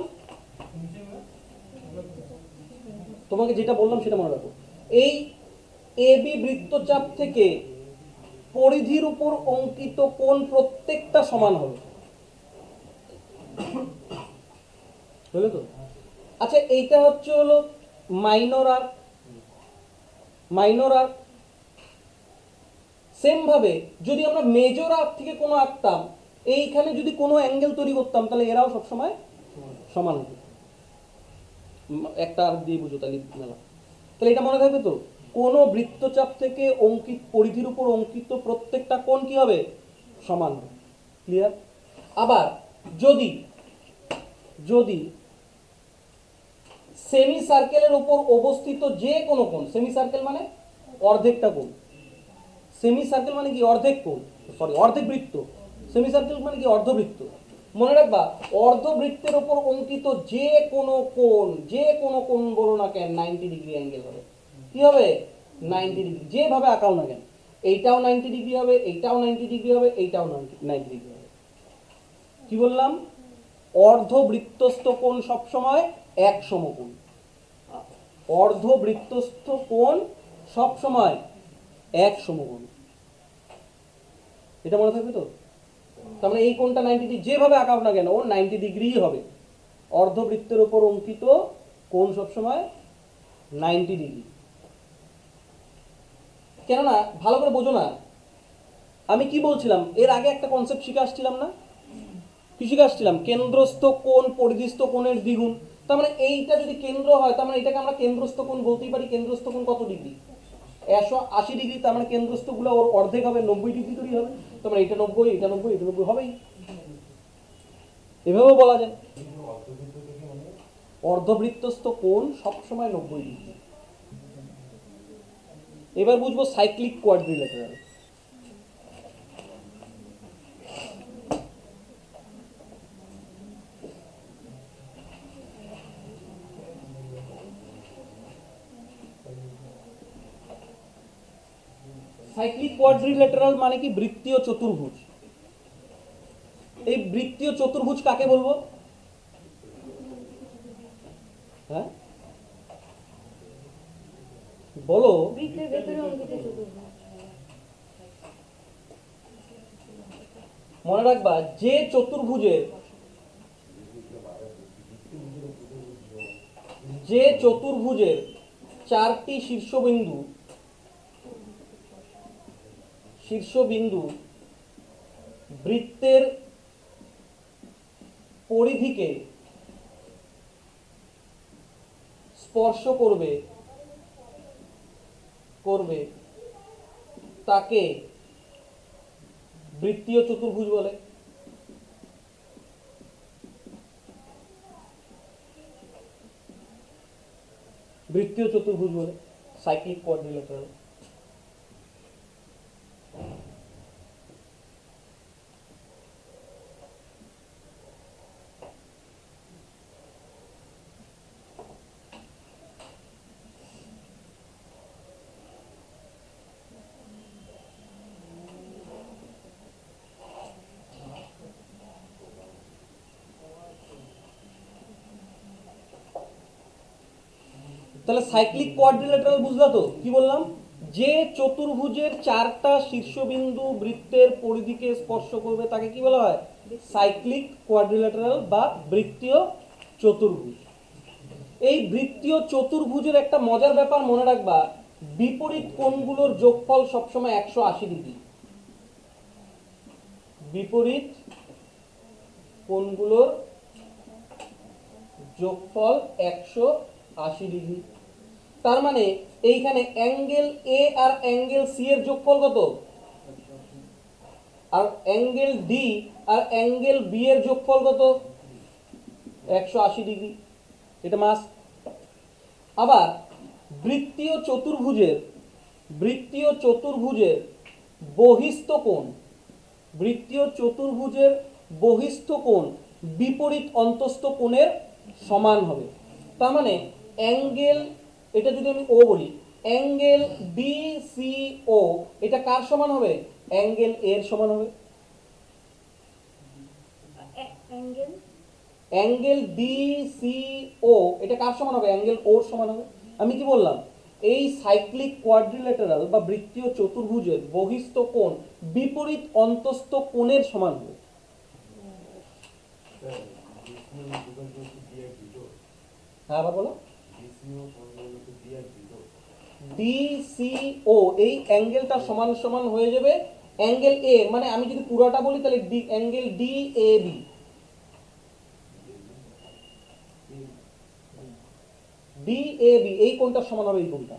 [SPEAKER 1] তোমাকে যেটা বললাম সেটা মনে রাখো। এই এবি বৃত্তচাপ থেকে পরিধির উপর অঙ্কিত কোণ প্রত্যেকটা সমান হবে, বুঝলে তো? আচ্ছা, এইটা হচ্ছে হলো মাইনর আর্ক। সেম ভাবে যদি আমরা মেজর আর্ক থেকে কোনো আঁকতাম, এইখানে যদি কোনো অ্যাঙ্গেল তৈরি করতাম, তাহলে এরাও সবসময় সমান হবে। একটা আর্ক দিয়ে বুঝো তাহলে মেলা। তাহলে এটা মনে থাকবে তো, কোনো বৃত্তচাপ থেকে পরিধির উপর অঙ্কিত প্রত্যেকটা কোণ কি হবে, সমান হবে। ক্লিয়ার? আবার যদি সেমি সার্কেলের উপর অবস্থিত যে কোনো কোণ, সেমি সার্কেল মানে অর্ধেকটা কোণ, সেমি সার্কেল মানে কি অর্ধেক কোণ, সরি অর্ধেক বৃত্ত, সেমি সার্কেল মানে কি অর্ধবৃত্ত। মনে রাখবা অর্ধবৃত্তের উপর অঙ্কিত যে কোনো কোণ বলো না কেন 90 ডিগ্রি অ্যাঙ্গেল হবে। কি হবে? 90 ডিগ্রি, যেভাবে আঁকাও না কেন। এইটাও 90 ডিগ্রি হবে, এইটাও 90 ডিগ্রি হবে, এইটাও 90 ডিগ্রি হবে। কি বললাম? অর্ধবৃত্তস্থ কোণ সবসময় এক সমকোণ, অর্ধবৃত্তস্থ কোণ সবসময় এক সমকোণ। এটা মনে থাকবে তো? তার মানে এই কোণটা 90 ডিগ্রি, যেভাবে আঁকাও না কেন ও 90 ডিগ্রিই হবে। অর্ধবৃত্তের উপর অঙ্কিত কোণ সবসময় 90 ডিগ্রি। কেননা ভালো করে বোঝো না, আমি কি বলছিলাম এর আগে, একটা কনসেপ্ট শিখে আসছিলাম না? কি শিখে আসছিলাম? কেন্দ্রস্থ কোণ পরিধিস্থ কোণের দ্বিগুণ। তার মানে এইটা যদি কেন্দ্র হয়, তার মানে এটাকে আমরা কেন্দ্রস্থ কোণ বলতেই পারি। কেন্দ্রস্থ কোণ কত ডিগ্রি? 180 ডিগ্রি। তার মানে কেন্দ্রস্থ গুলো ওর অর্ধেক হবে, 90 ডিগ্রি তৈরি হবে। তার মানে এটা 90, এটা 90, এটা 90 হবেই। এভাবেও বলা যায় অর্ধবৃত্তস্থ কোণ সবসময় 90 ডিগ্রি। এবার বুঝবো সাইক্লিক কোয়াড্রিল্যাটারাল। সাইক্লিক কোয়াড্রিল্যাটারাল মানে কি? বৃত্তীয় চতুর্ভুজ। এই বৃত্তীয় চতুর্ভুজ কাকে বলবো? হ্যাঁ বলো।
[SPEAKER 2] বৃত্তের ভেতরে অঙ্কিত চতুর্ভুজ।
[SPEAKER 1] মনে রাখবা যে চতুর্ভুজের চারটি শীর্ষবিন্দু বৃত্তের পরিধিকে স্পর্শ করবে তাকে বৃত্তীয় চতুর্ভুজ বলে। বৃত্তীয় চতুর্ভুজ বলে, সাইক্লিক কোয়াড্রিল্যাটারাল। তাহলে সাইক্লিক কোয়াড্রিল্যাটারাল বুঝলা তো? কি বললাম? যে চতুর্ভুজের চারটা শীর্ষবিন্দু বৃত্তের পরিধিকে স্পর্শ করবে তাকে কি বলা হয়? সাইক্লিক কোয়াড্রিল্যাটারাল বা বৃত্তীয় চতুর্ভুজ। এই বৃত্তীয় চতুর্ভুজের একটা মজার ব্যাপার মনে রাখবা, বিপরীত কোণগুলোর যোগফল সবসময় 180 ডিগ্রি। বিপরীত কোণগুলোর যোগফল 180 ডিগ্রি। তার মানে এইখানে অ্যাঙ্গেল এ আর অ্যাঙ্গেল সি এর যোগফল কত, আর অ্যাঙ্গেল ডি আর অ্যাঙ্গেল বি এর যোগফল কত, 180 ডিগ্রি। এটা মাস। আবার বৃত্তীয় চতুর্ভুজের বহিস্থ কোণ, বৃত্তীয় চতুর্ভুজের বহিস্থ কোণ বিপরীত অন্তস্থ কোণের সমান হবে। তার মানে অ্যাঙ্গেল, এটা যদি আমি ও বলি, অ্যাঙ্গেল ডি সি ও এটা কার সমান হবে, অ্যাঙ্গেল এর সমান হবে।
[SPEAKER 2] অ্যাঙ্গেল
[SPEAKER 1] অ্যাঙ্গেল ডি সি ও এটা কার সমান হবে, অ্যাঙ্গেল ওর সমান হবে। আমি কি বললাম, এই সাইক্লিক কোয়াড্রিল্যাটারাল বা বৃত্তীয় চতুর্ভুজের বহিস্থ কোণ বিপরীত অন্তস্থ কোণের সমান হবে। হ্যাঁ আবার বলো। ডিসিও এই অ্যাঙ্গেলটা সমান সমান হয়ে যাবে অ্যাঙ্গেল এ, মানে আমি যদি পুরোটা বলি তাহলে angle D A B, DAB এই কোণটার সমান হবে এই কোণটা।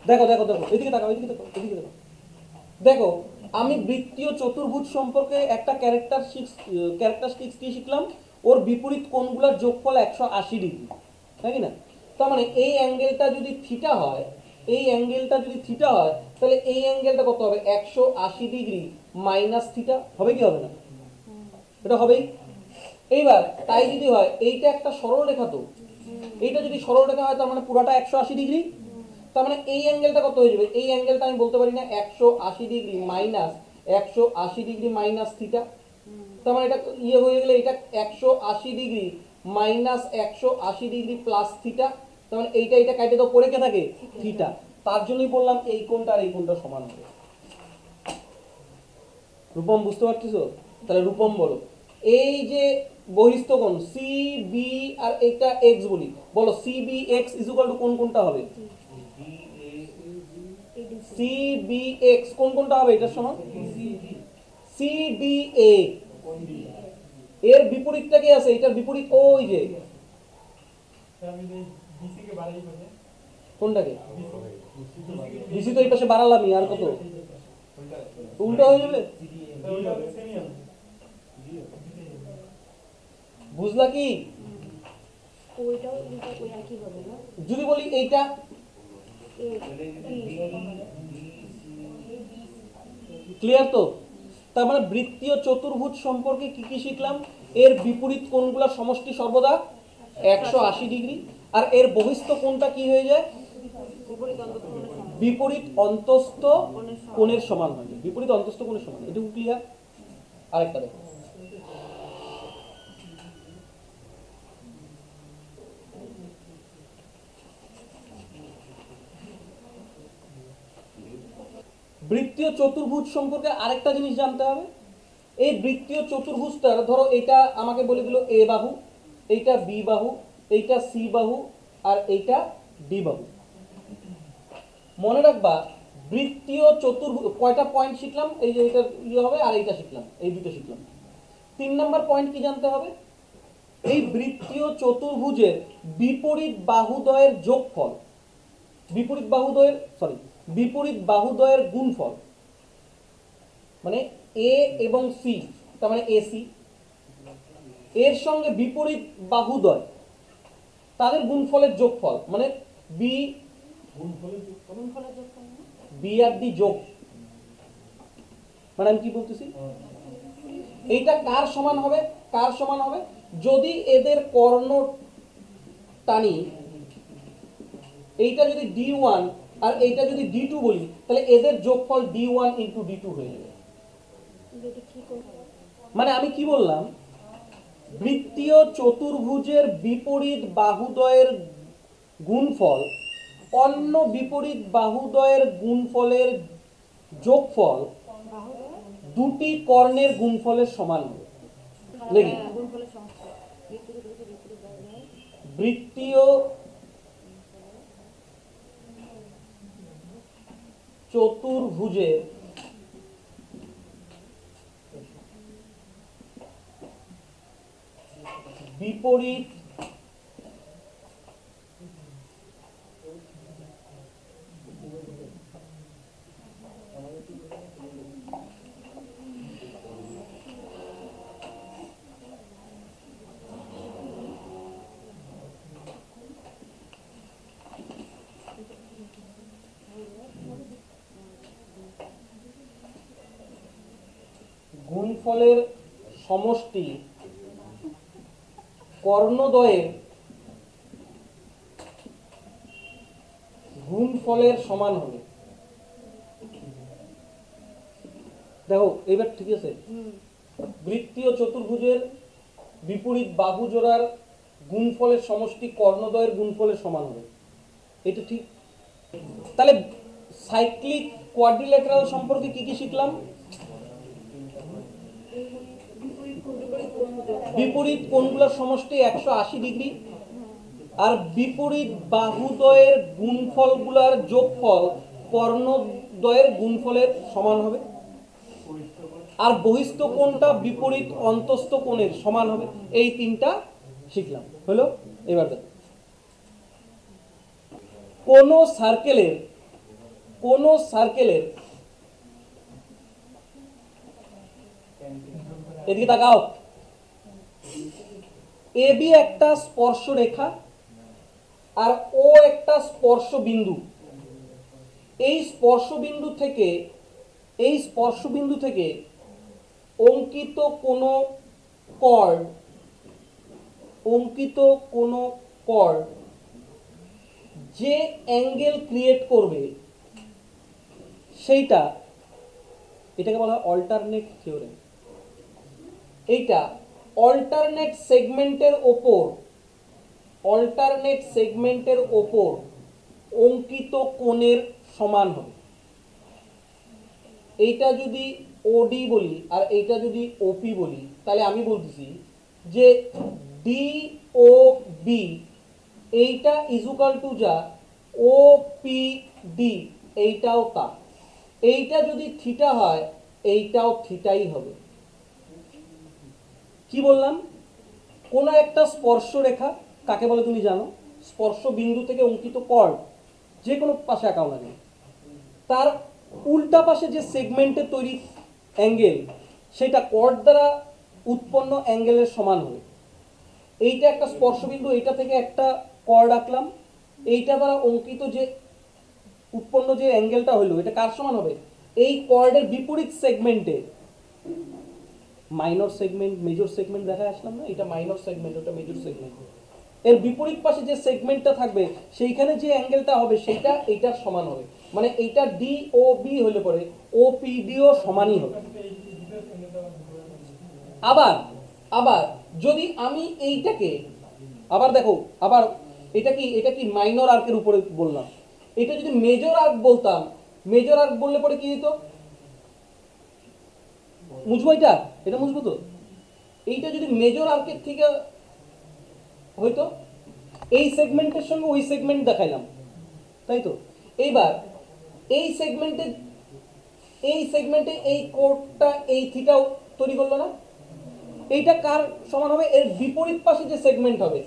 [SPEAKER 1] দেখো দেখো দেখো এদিকে তাকাও, এদিকে দেখো, এদিকে দেখো। দেখো আমি বৃত্তীয় চতুর্ভুজ সম্পর্কে একটা ক্যারেক্টারিস্টিক্স কি শিখলাম, ওর বিপরীত কোণগুলোর যোগফল 180 ডিগ্রি, তাই কি না? তার মানে এই অ্যাঙ্গেলটা যদি থিটা হয়, তাহলে এই অ্যাঙ্গেলটা কত হবে, 180 ডিগ্রি মাইনাস থিটা, হবে কি হবে না? এটা হবেই। এইবার তাই যদি হয়, এইটা একটা সরল রেখা, তো এইটা যদি সরল রেখা হয় তার মানে পুরোটা 180 ডিগ্রি। তার মানে এই অ্যাঙ্গেলটা কত হয়ে যাবে, এই অ্যাঙ্গেলটা আমি বলতে পারি না 180 degree minus 180 degree minus theta. তার মানে এটা ইয়ে হয়ে গেলে এটা 180 degree minus 180 degree plus theta. তার মানে এইটা কাটে দাও, পড়ে কে থাকে, থিটা। তার জন্যই বললাম এই কোণটা আর এই কোণটা সমান হবে। রূপম বুঝতে পারতেছো? তাহলে রূপম বলো, এই যে বহিস্থ কোণ সি বি আর এটা এক্স বলি, বলো C B x is equal to কোন কোনটা হবে, সি বি এক্স কোন কোনটা হবে এটার সমান, সি ডি এ। এর বিপরীতটা কি আছে, এটার বিপরীত ওই যে কোনটাকে, বিসি তো এই পাশে বাড়ালামই, আর কত উল্টো হয়ে যাবে, বুঝলা কি?
[SPEAKER 2] ওইটাও এটা ওই একই হবে না?
[SPEAKER 1] যদি বলি এইটা, ক্লিয়ার তো? তার মানে বৃত্তীয় চতুর্ভুজ সম্পর্কে কি কি শিখলাম, এর বিপরীত কোণগুলোর সমষ্টি সর্বদা 180 ডিগ্রি, আর এর বহিস্থ কোণটা কি হয়ে যায়, বিপরীত অন্তস্থ কোণের সমান হয়, বিপরীত অন্তস্থ কোণের সমান। এটুকু ক্লিয়ার? আরেকটা দেখো, বৃত্তীয় চতুর্ভুজ সম্পর্কে আরেকটা জিনিস জানতে হবে। এই বৃত্তীয় চতুর্ভুজটার ধরো এটা আমাকে বলে দিল এ বাহু, এইটা বি বাহু, এইটা সি বাহু, আর এইটা ডি বাহু। মনে রাখবা বৃত্তীয় চতুর্ভুজ কয়টা পয়েন্ট শিখলাম, এই যে এটা ইয়ে হবে আর এইটা শিখলাম, এই দুটো শিখলাম। 3 নম্বর পয়েন্ট কি জানতে হবে, এই বৃত্তীয় চতুর্ভুজের বিপরীত বাহুদ্বয়ের যোগফল, বিপরীত বাহুদ্বয়ের গুণফল, মানে এ এবং সি, তার মানে এসি এর সঙ্গে বিপরীত বাহুদ্বয় তাদের গুণফলের যোগফল, মানে বি বি আর ডি যোগ। মানে আমি কি বলতেছি, এইটা কার সমান হবে, কার সমান হবে, যদি এদের কর্ণ টানি, এইটা যদি D1 আর এইটা যদি D2 বলি, তাহলে এদের যোগফল D1 ইনটু D2 হয়ে যাবে। মানে আমি কি বললাম, বৃত্তীয় চতুর্ভুজের বিপরীত বাহুদ্বয়ের গুণফল অন্য বিপরীত বাহুদ্বয়ের গুণফলের যোগফল দুটি কর্ণের গুণফলের সমান হবে। দেখি, বৃত্তীয় চতুর্ভুজের বিপরীত গুণফলের সমষ্টি কর্ণদ্বয়ের গুণফলের সমান হবে। দেখো এবার ঠিক আছে, বৃত্তীয় চতুর্ভুজের বিপরীত বাহু জোড়ার গুণফলের সমষ্টি কর্ণদ্বয়ের গুণফলের সমান হবে, এটা ঠিক। তাহলে সাইক্লিক কোয়াড্রিল্যাটারাল সম্পর্কে কি কি শিখলাম? বিপরীত কোণগুলোর সমষ্টি 180 ডিগ্রি, আর বিপরীত বাহুদ্বয়ের গুণফলগুলোর যোগফল কর্ণদ্বয়ের গুণফলের সমান হবে, আর বহিস্থ কোণটা বিপরীত অন্তস্থ কোণের সমান হবে। এই তিনটা শিখলাম, হলো? এবার দেখো, কোন সার্কেলের এদিকে তাকাও, এবি একটা স্পর্শ রেখা আর ও একটা স্পর্শ বিন্দু। এই স্পর্শ বিন্দু থেকে অঙ্কিত কোনো কর্ড যে অ্যাঙ্গেল ক্রিয়েট করবে এটাকে বলা হয় অল্টারনেট থিওরেম। এইটা অল্টারনেট সেগমেন্টের ওপর অঙ্কিত কোণের সমান হবে। এইটা যদি ওডি বলি আর এইটা যদি ওপি বলি, তাহলে আমি বলতেছি যে ডি ও বি এইটা ইজুকাল টু যা ও পি ডি এইটাও তা। এইটা যদি থিটা হয় এইটাও থিটাই হবে। কি বললাম? কোন একটা স্পর্শ রেখা কাকে বলে তুমি জানো? স্পর্শ বিন্দু থেকে অঙ্কিত কর্ড যে কোনো পাশে আঁকাও না কেন, তার উল্টা পাশে যে সেগমেন্টে তৈরি অ্যাঙ্গেল সেটা কর্ড দ্বারা উৎপন্ন অ্যাঙ্গেলের সমান হবে। এইটা একটা স্পর্শবিন্দু, এইটা থেকে একটা কর্ড আঁকলাম, এইটা দ্বারা অঙ্কিত যে উৎপন্ন যে অ্যাঙ্গেলটা হলো এটা কার সমান হবে? এই কর্ডের বিপরীত সেগমেন্টে, মাইনর সেগমেন্ট মেজর সেগমেন্ট দেখা আসলাম না, এটা মাইনর সেগমেন্ট ওটা মেজর সেগমেন্ট, এর বিপরীত পাশে যে সেগমেন্টটা থাকবে সেইখানে যে অ্যাঙ্গেলটা হবে সেটা এইটার সমান হবে। মানে এইটা ডি ও বি হলে পরে ও পি ডিও সমানই হবে। আবার যদি আমি এইটাকে আবার দেখো, আবার এটা কি মাইনর আর্কের উপরে বললাম, এটা যদি মেজর আর্ক বলতাম, মেজর আর্ক বললে পরে কি হতো? মুছবো এটা মুছবো তো। এইটা যদি মেজর আর্কের থেকে হয়তো এই সেগমেন্টের সঙ্গে ওই সেগমেন্ট দেখাইলাম, তাই তো? এইবার এই সেগমেন্টে এই কোডটা এই থিটাও তৈরি করলো না? এইটা কার সমান হবে? এর বিপরীত পাশে যে সেগমেন্ট হবে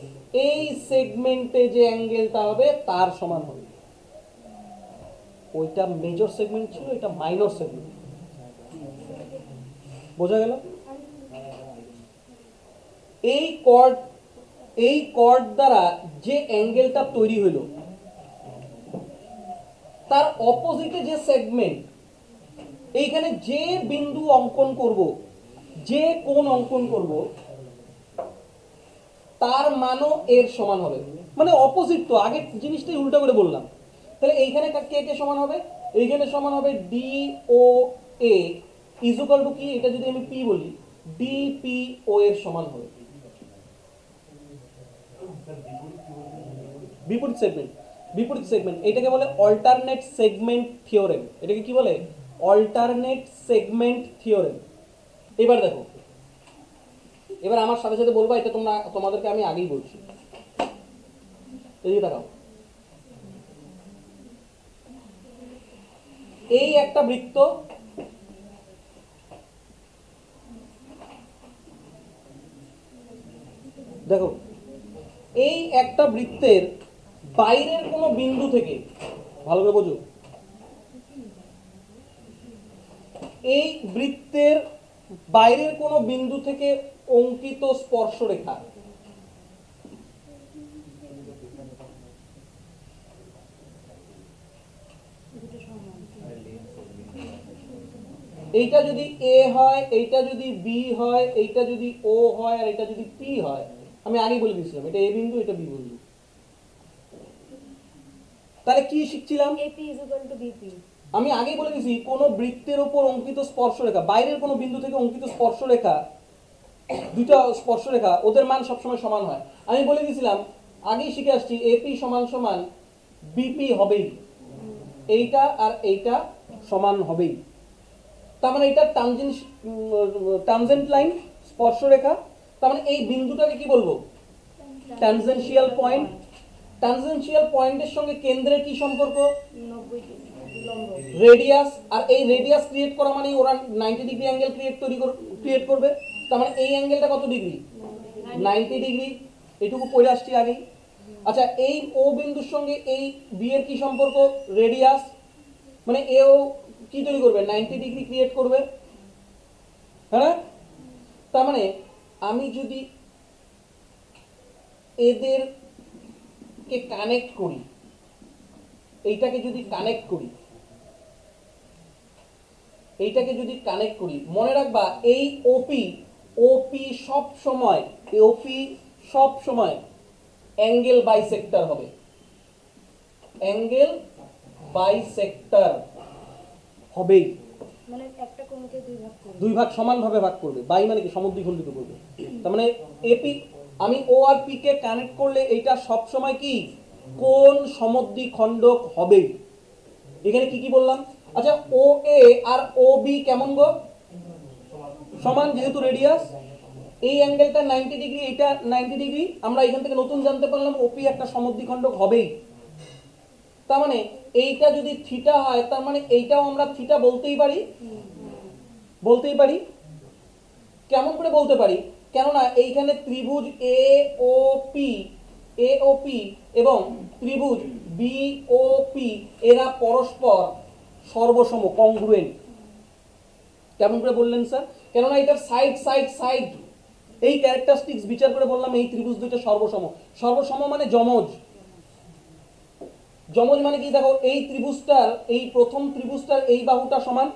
[SPEAKER 1] এই সেগমেন্টে যে অ্যাঙ্গেলটা হবে তার সমান হবে। ওইটা মেজর সেগমেন্ট ছিল, এটা মাইনর সেগমেন্ট। বোঝা গেল? এই কর্ড দ্বারা যে অ্যাঙ্গেলটা তৈরি হলো তার অপোজিটে যে সেগমেন্ট, এইখানে যে বিন্দু অঙ্কন করব, যে কোণ অঙ্কন করব তার মানও এর সমান হবে। মানে অপোজিট তো, আগের জিনিসটাই উল্টা করে বললাম। তাহলে এইখানে কে কে সমান হবে? এইখানে সমান হবে D O A equal to কি, এটা যদি আমি পি বলি, ডি পি ও এর সমান হবে। বিপরীত সেগমেন্ট এটাকে বলে অল্টারনেট সেগমেন্ট থিওরেম। এটাকে কি বলে? Alternate segment theorem. এবার দেখো, এবার আমার সাথে সাথে বলবা, এটা তোমাদেরকে আমি আগেই বলছি। এদিকে তাকাও, এই একটা বৃত্ত, দেখো এই একটা বৃত্তের বাইরের কোনো বিন্দু থেকে, ভালো করে বোঝো, এই বৃত্তের বাইরের কোনো বিন্দু থেকে অঙ্কিত স্পর্শরেখা এইটা যদি এ হয়, এইটা যদি বি হয়, এইটা যদি ও হয়, আর এটা যদি পি হয়, আমি আগে বলে দিয়েছিলাম এটা এ বিন্দু, এটা বি বিন্দু। তাহলে কি শিখছিলাম?
[SPEAKER 2] AP is equal to BP.
[SPEAKER 1] আমি আগেই বলে দিয়েছি কোন বৃত্তের উপর অঙ্কিত স্পর্শরেখা, বাইরের কোনো বিন্দু থেকে অঙ্কিত স্পর্শরেখা, দুইটা স্পর্শরেখা, ওদের মান সবসময় সমান হয়। আমি বলে দিয়েছিলাম, আগেই শিখে আসছি, এপি সমান সমান বিপি হবেই, এইটা আর এইটা সমান হবেই। তার মানে এটা ট্যানজেন্ট লাইন, স্পর্শরেখা। তার মানে এই বিন্দুটাকে কি বলবো? Tangential point. ট্যানজেনশিয়াল পয়েন্টের সঙ্গে কেন্দ্রের কি সম্পর্ক?
[SPEAKER 2] 90 লম্ব।
[SPEAKER 1] রেডিয়াস। আর এই রেডিয়াস ক্রিয়েট করা মানে ওরা 90 ডিগ্রি অ্যাঙ্গেল ক্রিয়েট করবে। তার মানে এই অ্যাঙ্গেলটা কত ডিগ্রি? 90 ডিগ্রি। এটুকু পড়ে আসছি আগেই। আচ্ছা, এই ও বিন্দুর সঙ্গে এই বি এর কি সম্পর্ক? রেডিয়াস। মানে এও কি তৈরি করবে? 90 ডিগ্রি ক্রিয়েট করবে, হ্যাঁ। তার মানে আমি যদি এদেরকে কানেক্ট করি, এইটাকে যদি কানেক্ট করি, এইটাকে যদি কানেক্ট করি, মনে রাখবা এই ওপি সব সময় অ্যাঙ্গেল বাইসেক্টর হবে। অ্যাঙ্গেল বাইসেক্টর হবেই।
[SPEAKER 2] মানে একটা কোণকে
[SPEAKER 1] দুই ভাগ সমানভাবে ভাগ করবে। বাই মানে কি? সমদ্বিখণ্ডিত করবে। তার মানে এপি, আমি ও আর পি কে কানেক্ট করলে এইটা সব সময় কি? কোণ সমদ্বিখণ্ডক হবেই। এখানে কি কি বললাম? আচ্ছা, ও এ আর ও বি কেমন গো? সমান, যেহেতু রেডিয়াস। এই অ্যাঙ্গেলটা 90 ডিগ্রি, এটা 90 ডিগ্রি। আমরা এখান থেকে নতুন জানতে পারলাম ওপি একটা সমদ্বিখণ্ডক হবেই। তার মানে এইটা যদি থিটা হয়, তার মানে এইটাও আমরা থিটা বলতেই পারি। কেমন করে বলতে পারি? কেননা এইখানে ত্রিভুজ এ ও পি এবং ত্রিভুজ বি ও পি এরা পরস্পর সর্বসম, কংগ্রুয়েন্ট। কেমন করে বললেন স্যার? কেননা এটা সাইড এই ক্যারেক্টারিস্টিক্স বিচার করে বললাম এই ত্রিভুজ দুটো সর্বসম মানে যমজ। মানে কি? দেখো, এই ত্রিভুজটার, এই প্রথম ত্রিভুজটার এই বাহুটা সমান,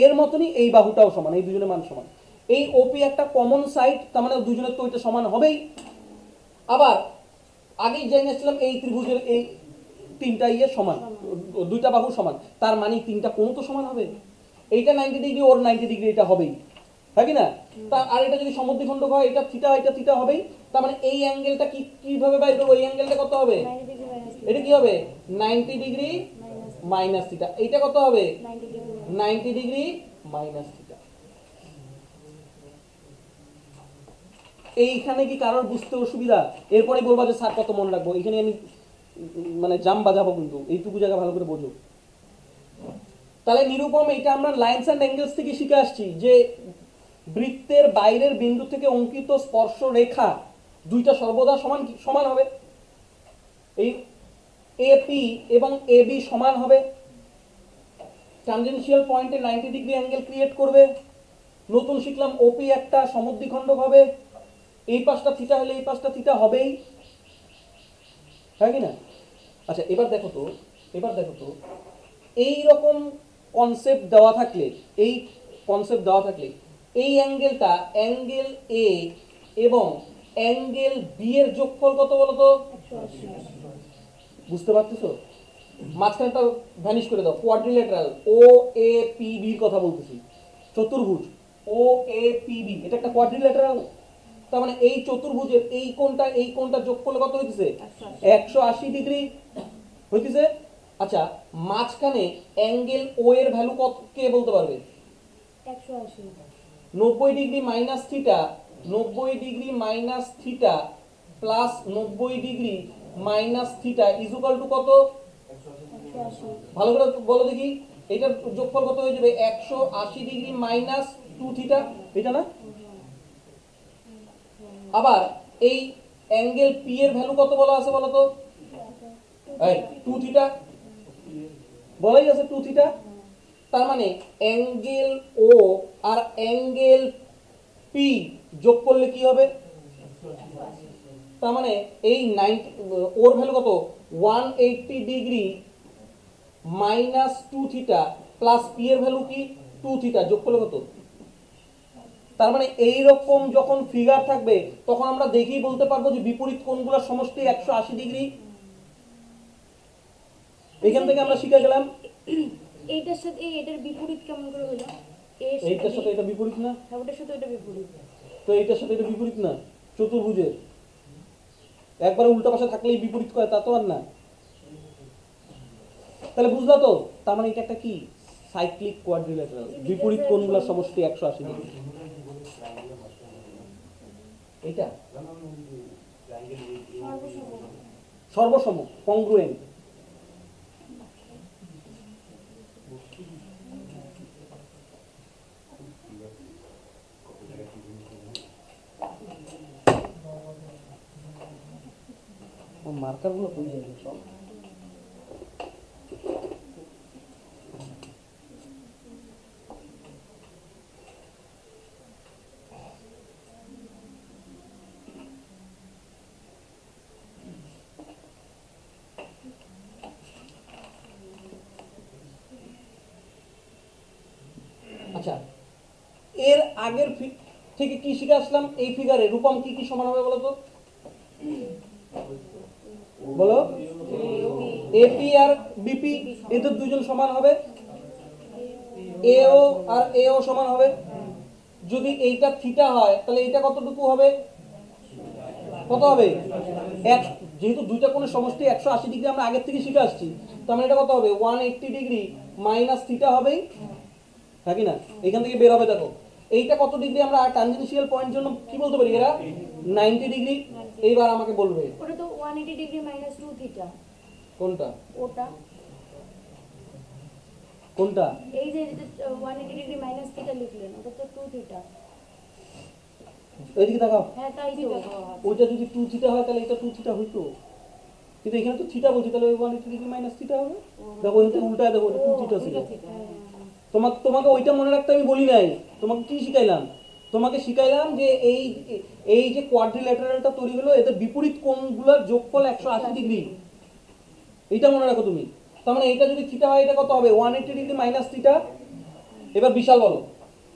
[SPEAKER 1] এর মতনই এই বাহুটাও সমান, এই দুজনের মান সমান। এই ওপি একটা কমন সাইড, তার মানে দুজনের তো এটা সমান হবেই। আবার আগেই জেনেছিলাম এই ত্রিভুজের এই তিনটা সমান, দুইটা বাহু সমান, তার মানে তিনটা কোণ তো সমান হবে। এইটা 90 ডিগ্রি, ওর 90 ডিগ্রি, এটা হবেই, হয় কি না? আর এটা যদি সমদ্বিখণ্ডক হয়, এটা থিটা হবেই। তার মানে এই অ্যাঙ্গেলটা কিভাবে বাইর করবো? এই অ্যাঙ্গেলটা কত হবে? এটা কি হবে? 90 ডিগ্রি মাইনাস থিটা। এইটা কত হবে? 90 ডিগ্রি মাইনাস থিটা। এইখানে কি কারোর বুঝতে অসুবিধা? এরপরে বলবা যে স্যার কত মনে রাখবো, এখানে আমি মানে জাম বাজাবো, কিন্তু এইটুকু জায়গা ভালো করে বোঝো। তাহলে নিরূপম, এটা আমরা লাইনস অ্যান্ড অ্যাঙ্গেলস থেকে শিখে আসছি যে বৃত্তের বাইরের বিন্দু থেকে অঙ্কিত স্পর্শ রেখা দুইটা সর্বদা সমান হবে। এই এপি এবং এবি সমান হবে, ট্যানজেনশিয়াল পয়েন্টে 90 ডিগ্রি অ্যাঙ্গেল ক্রিয়েট করবে। নতুন শিখলাম ওপি একটা সমদ্বিখণ্ডক হবে, এই পাশটা থিটা হলে এই পাশটা থিটা হবেই, হয় কি না? আচ্ছা, এবার দেখো তো এই রকম কনসেপ্ট দেওয়া থাকলে, এই অ্যাঙ্গেলটা, অ্যাঙ্গেল এ এবং অ্যাঙ্গেল বি এর যোগফল কত বলো তো? বুঝতে পারতেছো? মাঝখানেটা ভ্যানিশ করে দাও। কোয়াড্রিল্যাটারাল ও এ পি বির কথা বলতেছি, চতুর্ভুজ ও এ পি বি, এটা একটা কোয়াড্রিল্যাটারাল। তার মানে এই চতুর্ভুজের এই কোণটা যোগ করলে কত হইতেছে? 180 ডিগ্রি হইতেছে। আচ্ছা, মাঝখানে অ্যাঙ্গেল ও এর ভ্যালু কত কে বলতে পারবে?
[SPEAKER 2] 180।
[SPEAKER 1] 90 degree minus theta plus 90 degree minus theta is equal two কত?
[SPEAKER 2] 180।
[SPEAKER 1] ভালো করে বলো দেখি, এটার যোগফল কত হয়ে যাবে? 180 ডিগ্রি মাইনাস 2 থিটা, এটা না? আবার এই অ্যাঙ্গেল পি এর ভ্যালু কত বলা আছে বলো তো? এই 2 থিটা বলাই আছে, 2 থিটা। তার মানে অ্যাঙ্গেল ও আর অ্যাঙ্গেল পি যোগ করলে কি হবে? তার মানে এই 90 ওর ভ্যালু কত? 180 degree minus 2 theta plus P এর ভ্যালু কি? 2 থিটা, যোগ করলে কত? তার মানে এই রকম যখন ফিগার থাকবে তখন আমরা দেখেই বলতে পারবো যে বিপরীত কোণগুলোর সমষ্টি 180 ডিগ্রি। এখান থেকে আমরা শিখে গেলাম
[SPEAKER 2] এইটার সাথে এটার বিপরীত কেমন করে হলো? এর
[SPEAKER 1] এইটার সাথে এটা বিপরীত না,
[SPEAKER 2] হ্যাঁ, ওটার সাথে এটা বিপরীত।
[SPEAKER 1] তো এইটার সাথে এটা বিপরীত না, চতুর্ভুজের একবারে উল্টা পাশে থাকলেই বিপরীত করে তা তো আর না। তাহলে বুঝলা তো? তার মানে এটা একটা কি? সাইক্লিক কোয়াড্রিল্যাটারাল, বিপরীত কোণগুলোর সমষ্টি 180 ডিগ্রি। এইটা সর্বসম, কংগ্রুয়েন্ট। মার্কার গুলো কই যাবে সব? আচ্ছা, এর আগের থেকে কি শিখে আসলাম? এই ফিগারে রূপম কি কি সমান হবে বলো তো? বলো। এপি আর বিপি এদের দুজন সমান হবে, এও আর এও সমান হবে। যদি এইটা থিটা হয় তাহলে এইটা কতটুকু হবে? কত হবে? এক, যেহেতু দুইটা কোণের সমষ্টি 180 ডিগ্রি আমরা আগের থেকে শিখে আসছি, তার মানে এটা কত হবে? 180 ডিগ্রি মাইনাস থিটা হবেই, নাকি না? এখান থেকে বের হবে, দেখো এইটা কত ডিগ্রি আমরা ট্যানজেনশিয়াল পয়েন্ট জন্য কি বলতে পারি? এরা 90 ডিগ্রি। এইবার আমাকে বলবে
[SPEAKER 2] ওটা তো 180 ডিগ্রি মাইনাস 2 থিটা।
[SPEAKER 1] কোনটা
[SPEAKER 2] ওটা
[SPEAKER 1] কোনটা?
[SPEAKER 2] এই যে 180 ডিগ্রি মাইনাস থিটা লিখলেন, ওটা তো 2 থিটা।
[SPEAKER 1] এইদিকে দেখাও।
[SPEAKER 2] হ্যাঁ, তাই তো।
[SPEAKER 1] ওইটা যদি 2 থিটা হয় তাহলে এটা 2 থিটা হইতো, কিন্তু এখানে তো থিটা বলছি, তাহলে 180 ডিগ্রি মাইনাস থিটা হবে। দেখো এখানে উল্টায়, দেখো 2 থিটা ছিল। তোমাকে ওইটা মনে রাখতে আমি বলি নাই। তোমাকে কি শিখাইলাম? তোমাকে শিখাইলাম যে এই যে কোয়াড্রিল্যাটারালটা তৈরি হলো, এদের বিপরীত কোণগুলোর যোগফল 180 ডিগ্রি, এইটা মনে রাখো তুমি। তার মানে এটা যদি থিটা হয় এটা কত হবে? 180 ডিগ্রি মাইনাস থিটা। এবার বিশাল বলো,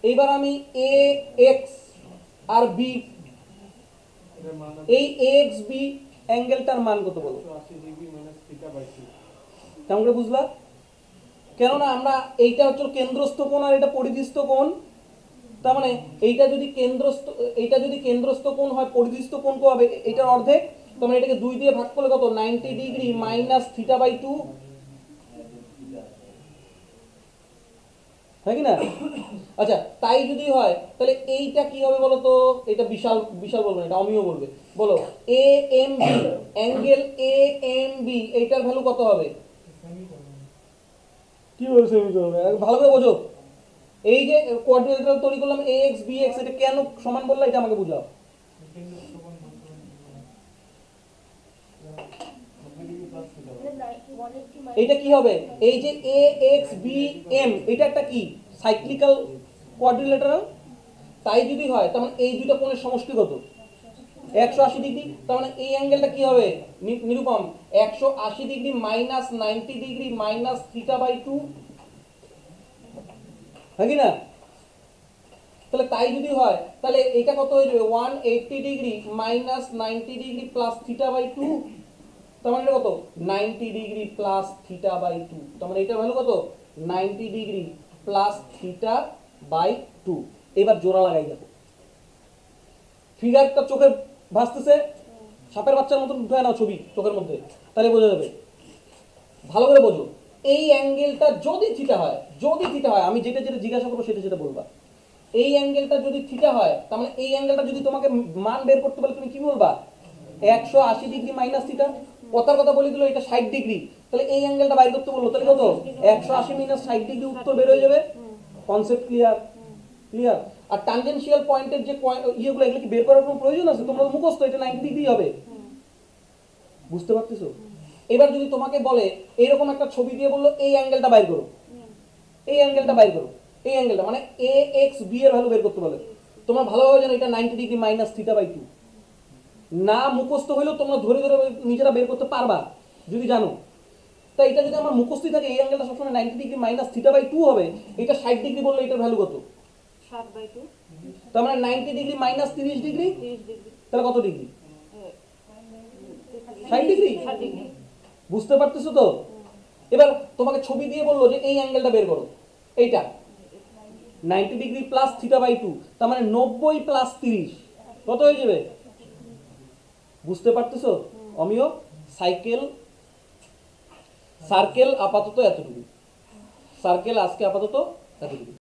[SPEAKER 1] এইবার আমি এ এক্স আর বি, এই এ এক্স বি অ্যাঙ্গেলটার মান কত বলো? কেমন করে বুঝলা? কেননা আমরা এইটা হচ্ছে কেন্দ্রস্থ কোণ আর এটা পরিধিস্থ কোণ। তার মানে এইটা যদি কেন্দ্রস্থ কোণ হয়, পরিধিস্থ কোণ কত হবে? এটার অর্ধেক। তার মানে এটাকে 2 দিয়ে ভাগ করলে কত? 90 ডিগ্রি মাইনাস থিটা বাই 2, হ্যাঁ কি না? আচ্ছা, তাই যদি হয় তাহলে এইটা কি হবে বলো তো? এটা বিশাল বিশাল বলবে না, এটা অমিয় বলবে। বলো A M B, angle A M B, এইটার ভ্যালু কত হবে? কি বলছে ভালো করে বোঝো। এই যে কোয়াড্রিল্যাটারাল তৈরি করলাম এ এক্স বি এক্স, এটা কেন সমান বললা এটা আমাকে বুঝাও। এটা কি হবে? এই যে এ এক্স বি এম, এটা একটা কি? Cyclical quadrilateral. তাই যদি হয় তার মানে এই দুটো কোণের সমষ্টি কত? 180 ডিগ্রি। তার মানে এই অ্যাঙ্গেলটা কি হবে Nirupam? 180 degree minus 90 degree minus theta by 2, হ্যাঁ কি না? তাহলে তাই যদি হয় তাহলে এটা কত হয়ে যাবে? 180 degree minus 90 degree plus theta by 2। তার মানে এটা কত? 90 ডিগ্রি প্লাস থিটা বাই 2। তার মানে এটার ভ্যালু কত? 90 ডিগ্রি প্লাস থিটা বাই 2। এবার জোড়া লাগাই দেখো, ফিগারটা চোখে ভাসতেছে, সাপের বাচ্চার মতন উঠায় নাও ছবি চোখের মধ্যে, তাহলে বোঝা যাবে। ভালো করে বোঝো, এই অ্যাঙ্গেলটা যদি থিটা হয়, আমি যেটা যেটা জিজ্ঞাসা করবো সেটা সেটা বলবা। এই অ্যাঙ্গেলটা যদি থিটা হয় তার মানে এই অ্যাঙ্গেলটা যদি তোমাকে মান বের করতে বলে তুমি কি বলবা? 180 ডিগ্রি মাইনাস থিটা। কথার কথা বলে দিল এটা 60 ডিগ্রি, তাহলে এই অ্যাঙ্গেলটা বাইর করতে বললো, তাহলে কত? 180 মাইনাস 60 ডিগ্রি, উত্তর বের হয়ে যাবে। Concept clear? ক্লিয়ার। আর ট্যানজেনশিয়াল পয়েন্টের যে ইয়েগুলো এগুলো কি বের করার কোনো প্রয়োজন আছে? তোমরা মুখস্থ, এটা 90 ডিগ্রি হবে। বুঝতে পারতেছো? এবার যদি তোমাকে বলে এইরকম একটা ছবি দিয়ে বললো এই অ্যাঙ্গেলটা বাইর করো, এই অ্যাঙ্গেলটা বাইর করো, এই অ্যাঙ্গেলটা মানে এ এক্স বি এর ভ্যালু বের করতে বলে, তোমরা ভালোভাবে জানো এটা 90 ডিগ্রি মাইনাস থিটা বাই 2। না মুখস্থ হইলেও তোমরা ধরে ধরে নিজেরা বের করতে পারবা যদি জানো। তাই এটা যদি আমার মুখস্থই থাকে এই অ্যাঙ্গেলটা সবসময় 90 ডিগ্রি মাইনাস থিটা বাই 2 হবে, এটা 60 ডিগ্রি বললে এটার ভ্যালু কত?
[SPEAKER 2] 7/2
[SPEAKER 1] তার মানে 90 ডিগ্রি মাইনাস 30 ডিগ্রি,
[SPEAKER 2] 30 ডিগ্রি
[SPEAKER 1] তাহলে কত ডিগ্রি? 60 ডিগ্রি।
[SPEAKER 2] 60 ডিগ্রি।
[SPEAKER 1] বুঝতে পারতেছো তো? এবার তোমাকে ছবি দিয়ে বললো যে এই অ্যাঙ্গেলটা বের করো, এইটা 90 ডিগ্রি প্লাস থিটা বাই 2, তার মানে 90 প্লাস 30 কত হয়ে যাবে? বুঝতে পারতেছো? অমিয় সার্কেল আপাতত এতটুকু, সার্কেল আজকে আপাতত এতটুকু।